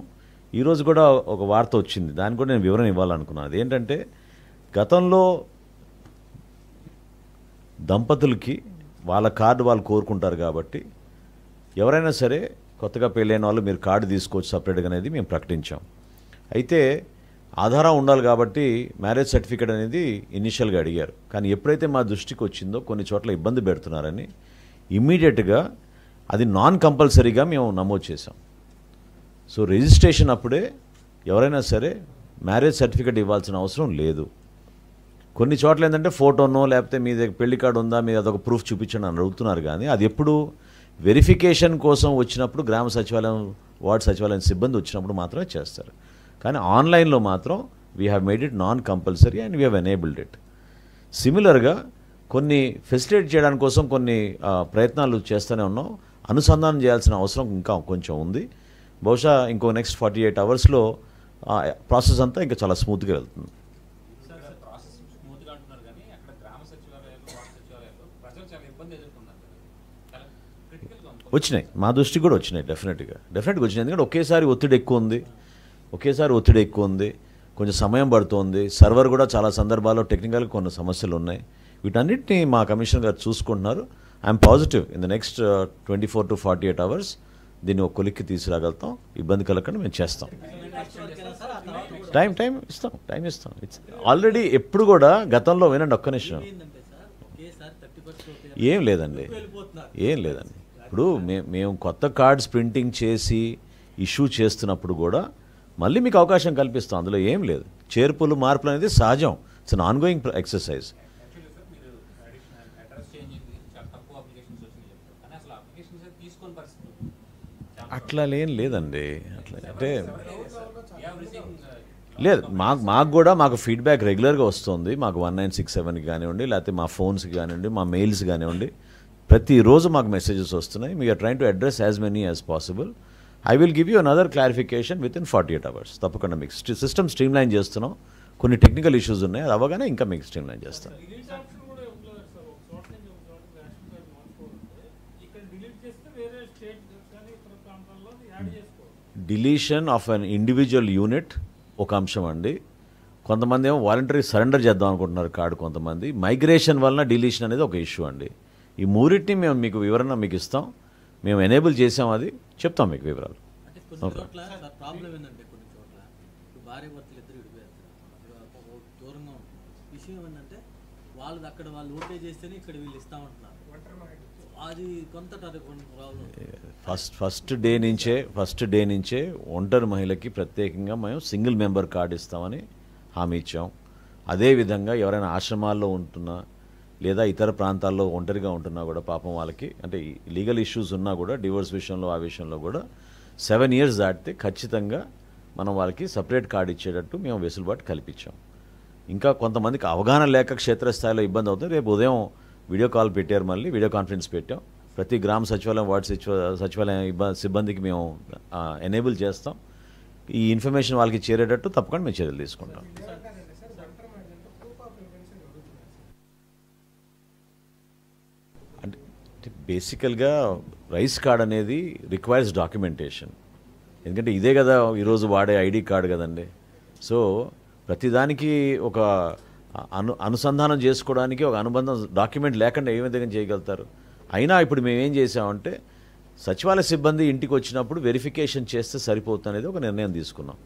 ఈరోజు కూడా ఒక వార్త వచ్చింది, దానికి కూడా నేను వివరణ ఇవ్వాలనుకున్నాను. అదేంటంటే గతంలో దంపతులకి వాళ్ళ కార్డు వాళ్ళు కోరుకుంటారు కాబట్టి ఎవరైనా సరే కొత్తగా పెళ్ళైన వాళ్ళు మీరు కార్డు తీసుకోవచ్చు సపరేట్గా అనేది మేము ప్రకటించాం. అయితే ఆధారం ఉండాలి కాబట్టి మ్యారేజ్ సర్టిఫికేట్ అనేది ఇనిషియల్గా అడిగారు. కానీ ఎప్పుడైతే మా దృష్టికి వచ్చిందో కొన్ని చోట్ల ఇబ్బంది పెడుతున్నారని ఇమ్మీడియట్గా అది నాన్ కంపల్సరీగా మేము నమోదు చేసాం. సో రిజిస్ట్రేషన్ అప్పుడే ఎవరైనా సరే మ్యారేజ్ సర్టిఫికేట్ ఇవ్వాల్సిన అవసరం లేదు. కొన్ని చోట్ల ఏంటంటే ఫోటోనో లేకపోతే మీ దగ్గర పెళ్లి కార్డు ఉందా మీరు అదొక ప్రూఫ్ చూపించండి అని అడుగుతున్నారు. కానీ అది ఎప్పుడు వెరిఫికేషన్ కోసం వచ్చినప్పుడు గ్రామ సచివాలయం వార్డు సచివాలయం సిబ్బంది వచ్చినప్పుడు మాత్రమే చేస్తారు. కానీ ఆన్లైన్లో మాత్రం we have made it non compulsory and we have enabled it. సిమిలర్గా కొన్ని ఫెసిలిటేట్ చేయడానికి కోసం కొన్ని ప్రయత్నాలు చేస్తూనే ఉన్నాం. అనుసంధానం చేయాల్సిన అవసరం ఇంకా కొంచెం ఉంది. బహుశా ఇంకో నెక్స్ట్ 48 అవర్స్లో ప్రాసెస్ అంతా ఇంకా చాలా స్మూత్గా వెళ్తుంది. వచ్చినాయి, మా దృష్టికి కూడా వచ్చినాయి. డెఫినెట్గా వచ్చినాయి. ఎందుకంటే ఒకేసారి ఒత్తిడి ఎక్కువ ఉంది, కొంచెం సమయం పడుతోంది. సర్వర్ కూడా చాలా సందర్భాల్లో టెక్నికల్గా కొన్ని సమస్యలు ఉన్నాయి. వీటన్నిటిని మా కమిషనర్ గారు చూసుకుంటున్నారు. I'm positive in the next 24 to 48 hours దీన్ని ఒక కొలిక్కి తీసుకురాగలుగుతాం. ఇబ్బంది కలగకుండా మేము చేస్తాం. టైం ఇస్తాం. ఆల్రెడీ ఎప్పుడు కూడా గతంలో వినండి ఒక్క నిమిషం. ఏం లేదండి. ఇప్పుడు మేము కొత్త కార్డ్స్ ప్రింటింగ్ చేసి ఇష్యూ చేస్తున్నప్పుడు కూడా మళ్ళీ మీకు అవకాశం కల్పిస్తాం. అందులో ఏం లేదు. చేర్పులు మార్పులు అనేది సహజం. It's an ongoing exercise. అట్లా లేదండి. అట్లా అంటే లేదు. మాకు ఫీడ్బ్యాక్ రెగ్యులర్గా వస్తుంది. మాకు 1967కి కానివ్వండి, లేకపోతే మా ఫోన్స్కి కానివ్వండి, మా మెయిల్స్ కానివ్వండి, ప్రతిరోజు మాకు మెసేజెస్ వస్తున్నాయి. We're trying to address as many as possible. I will give you another clarification within 48 hours. తప్పకుండా మీకు సిస్టమ్ స్ట్రీమ్లైన్ చేస్తున్నాం. కొన్ని టెక్నికల్ ఇష్యూస్ ఉన్నాయి, అది అవ్వగానే ఇంకా మీకు స్ట్రీమ్లైన్ చేస్తాం. Deletion of an individual unit ఒక అంశం అండి. కొంతమంది ఏమో వాలంటరీ సరెండర్ చేద్దాం అనుకుంటున్నారు కార్డు, కొంతమంది మైగ్రేషన్ వలన డిలీషన్ అనేది ఒక ఇష్యూ అండి. ఈ మూడింటిని మేము మీకు వివరణ మీకు ఇస్తాం. మేము ఎనేబుల్ చేసాం, అది చెప్తాం మీకు వివరాలు. ఫస్ట్ డే నుంచే ఒంటరి మహిళకి ప్రత్యేకంగా మేము సింగిల్ మెంబర్ కార్డు ఇస్తామని హామీ ఇచ్చాం. అదేవిధంగా ఎవరైనా ఆశ్రమాల్లో ఉంటున్నా లేదా ఇతర ప్రాంతాల్లో ఒంటరిగా ఉంటున్నా కూడా పాపం వాళ్ళకి అంటే లీగల్ ఇష్యూస్ ఉన్నా కూడా డివోర్స్ విషయంలో ఆ విషయంలో కూడా 7 years దాటితే ఖచ్చితంగా మనం వాళ్ళకి సపరేట్ కార్డు ఇచ్చేటట్టు మేము వెసులుబాటు కల్పించాం. ఇంకా కొంతమందికి అవగాహన లేక క్షేత్రస్థాయిలో ఇబ్బంది అవుతుంది. రేపు ఉదయం వీడియో కాల్ పెట్టారు, మళ్ళీ వీడియో కాన్ఫరెన్స్ పెట్టాం. ప్రతి గ్రామ సచివాలయం వార్డు సచివాలయం సిబ్బందికి మేము ఎనేబుల్ చేస్తాం. ఈ ఇన్ఫర్మేషన్ వాళ్ళకి చేరేటట్టు తప్పకుండా మేము చర్యలు తీసుకుంటాం. అంటే బేసికల్గా రైస్ కార్డ్ అనేది రిక్వైర్స్ డాక్యుమెంటేషన్. ఎందుకంటే ఇదే కదా ఈరోజు వాడే ఐడి కార్డు కదండి. సో ప్రతిదానికి ఒక అనుసంధానం చేసుకోవడానికి ఒక అనుబంధం డాక్యుమెంట్ లేకుండా ఏ విధంగా చేయగలుగుతారు. అయినా ఇప్పుడు మేము ఏం చేసామంటే సచివాలయ సిబ్బంది ఇంటికి వచ్చినప్పుడు వెరిఫికేషన్ చేస్తే సరిపోతుంది అనేది ఒక నిర్ణయం తీసుకున్నాం.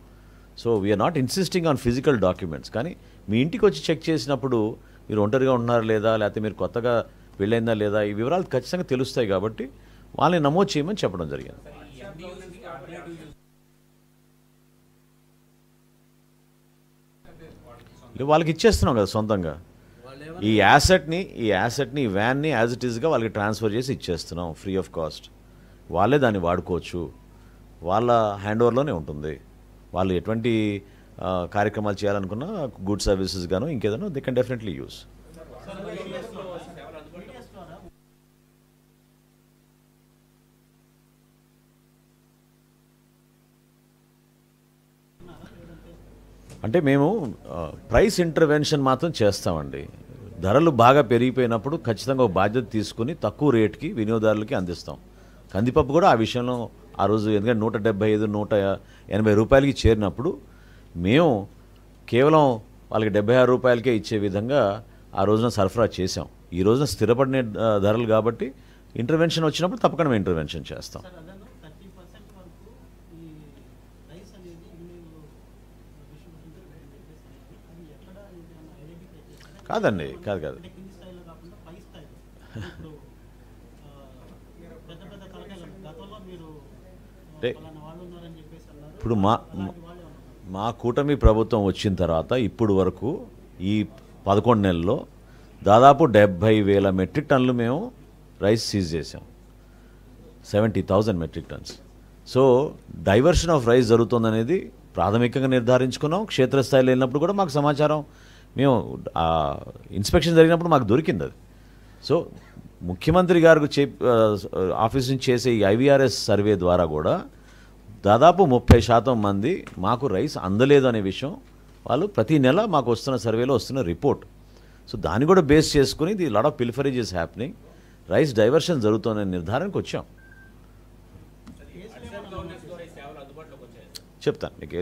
So we're not insisting on physical documents. కానీ మీ ఇంటికి వచ్చి చెక్ చేసినప్పుడు మీరు ఒంటరిగా ఉన్నారా లేదా, లేకపోతే మీరు కొత్తగా పెళ్ళైందా లేదా, ఈ వివరాలు ఖచ్చితంగా తెలుస్తాయి. కాబట్టి వాళ్ళని నమోదు చేయమని చెప్పడం జరిగింది. వాళ్ళకి ఇచ్చేస్తున్నాం కదా సొంతంగా. ఈ యాసెట్ని ఈ వ్యాన్ని యాజ్ ఇట్ ఈస్గా వాళ్ళకి ట్రాన్స్ఫర్ చేసి ఇచ్చేస్తున్నాం ఫ్రీ ఆఫ్ కాస్ట్. వాళ్ళే దాన్ని వాడుకోవచ్చు, వాళ్ళ హ్యాండ్ ఓవర్లోనే ఉంటుంది. వాళ్ళు ఎటువంటి కార్యక్రమాలు చేయాలనుకున్నా గుడ్ సర్వీసెస్ గాను ఇంకేదైనా దే కెన్ డెఫినెట్లీ యూస్. అంటే మేము ప్రైస్ ఇంటర్వెన్షన్ మాత్రం చేస్తామండి. ధరలు బాగా పెరిగిపోయినప్పుడు ఖచ్చితంగా ఒక బాధ్యత తీసుకుని తక్కువ రేట్కి వినియోగదారులకి అందిస్తాం. కందిపప్పు కూడా ఆ విషయంలో ఆ రోజు ఎందుకంటే 175, 180 రూపాయలకి చేరినప్పుడు మేము కేవలం వాళ్ళకి 76 రూపాయలకే ఇచ్చే విధంగా ఆ రోజున సరఫరా చేసాం. ఈ రోజున స్థిరపడిన ధరలు కాబట్టి ఇంటర్వెన్షన్ వచ్చినప్పుడు తప్పకుండా మేము ఇంటర్వెన్షన్ చేస్తాం. కాదండి, కాదు అంటే ఇప్పుడు మా కూటమి ప్రభుత్వం వచ్చిన తర్వాత ఇప్పుడు వరకు ఈ 11 నెలల్లో దాదాపు 70,000 మెట్రిక్ టన్నులు మేము రైస్ సీజ్ చేసాం. 70,000 metric tons. So diversion of rice జరుగుతుందనేది ప్రాథమికంగా నిర్ధారించుకున్నాం. క్షేత్రస్థాయిలో వెళ్ళినప్పుడు కూడా మాకు సమాచారం, మేము ఇన్స్పెక్షన్ జరిగినప్పుడు మాకు దొరికింది అది. సో ముఖ్యమంత్రి గారికి ఆఫీస్ నుంచి చేసే ఈ IVRS సర్వే ద్వారా కూడా దాదాపు 30% మంది మాకు రైస్ అందలేదు అనే విషయం వాళ్ళు ప్రతి నెల మాకు వస్తున్న సర్వేలో వస్తున్న రిపోర్ట్. సో దాన్ని కూడా బేస్ చేసుకుని the lot of pilferage is happening, rice diversion జరుగుతుందనే నిర్ధారణకు వచ్చాం. చెప్తాను మీకు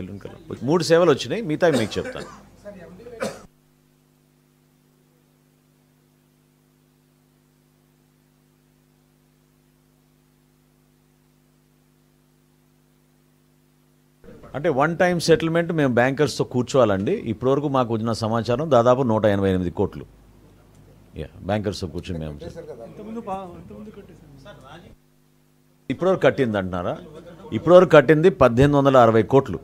3 సేవలు వచ్చినాయి, మిగతా మీకు చెప్తాను. అంటే వన్ టైం సెటిల్మెంట్ మేము బ్యాంకర్స్తో కూర్చోవాలండి. ఇప్పటివరకు మాకు వచ్చిన సమాచారం దాదాపు 188 కోట్లు బ్యాంకర్స్తో కూర్చొని మేము ఇప్పటివరకు కట్టింది అంటున్నారా? ఇప్పటివరకు కట్టింది 1860 కోట్లు.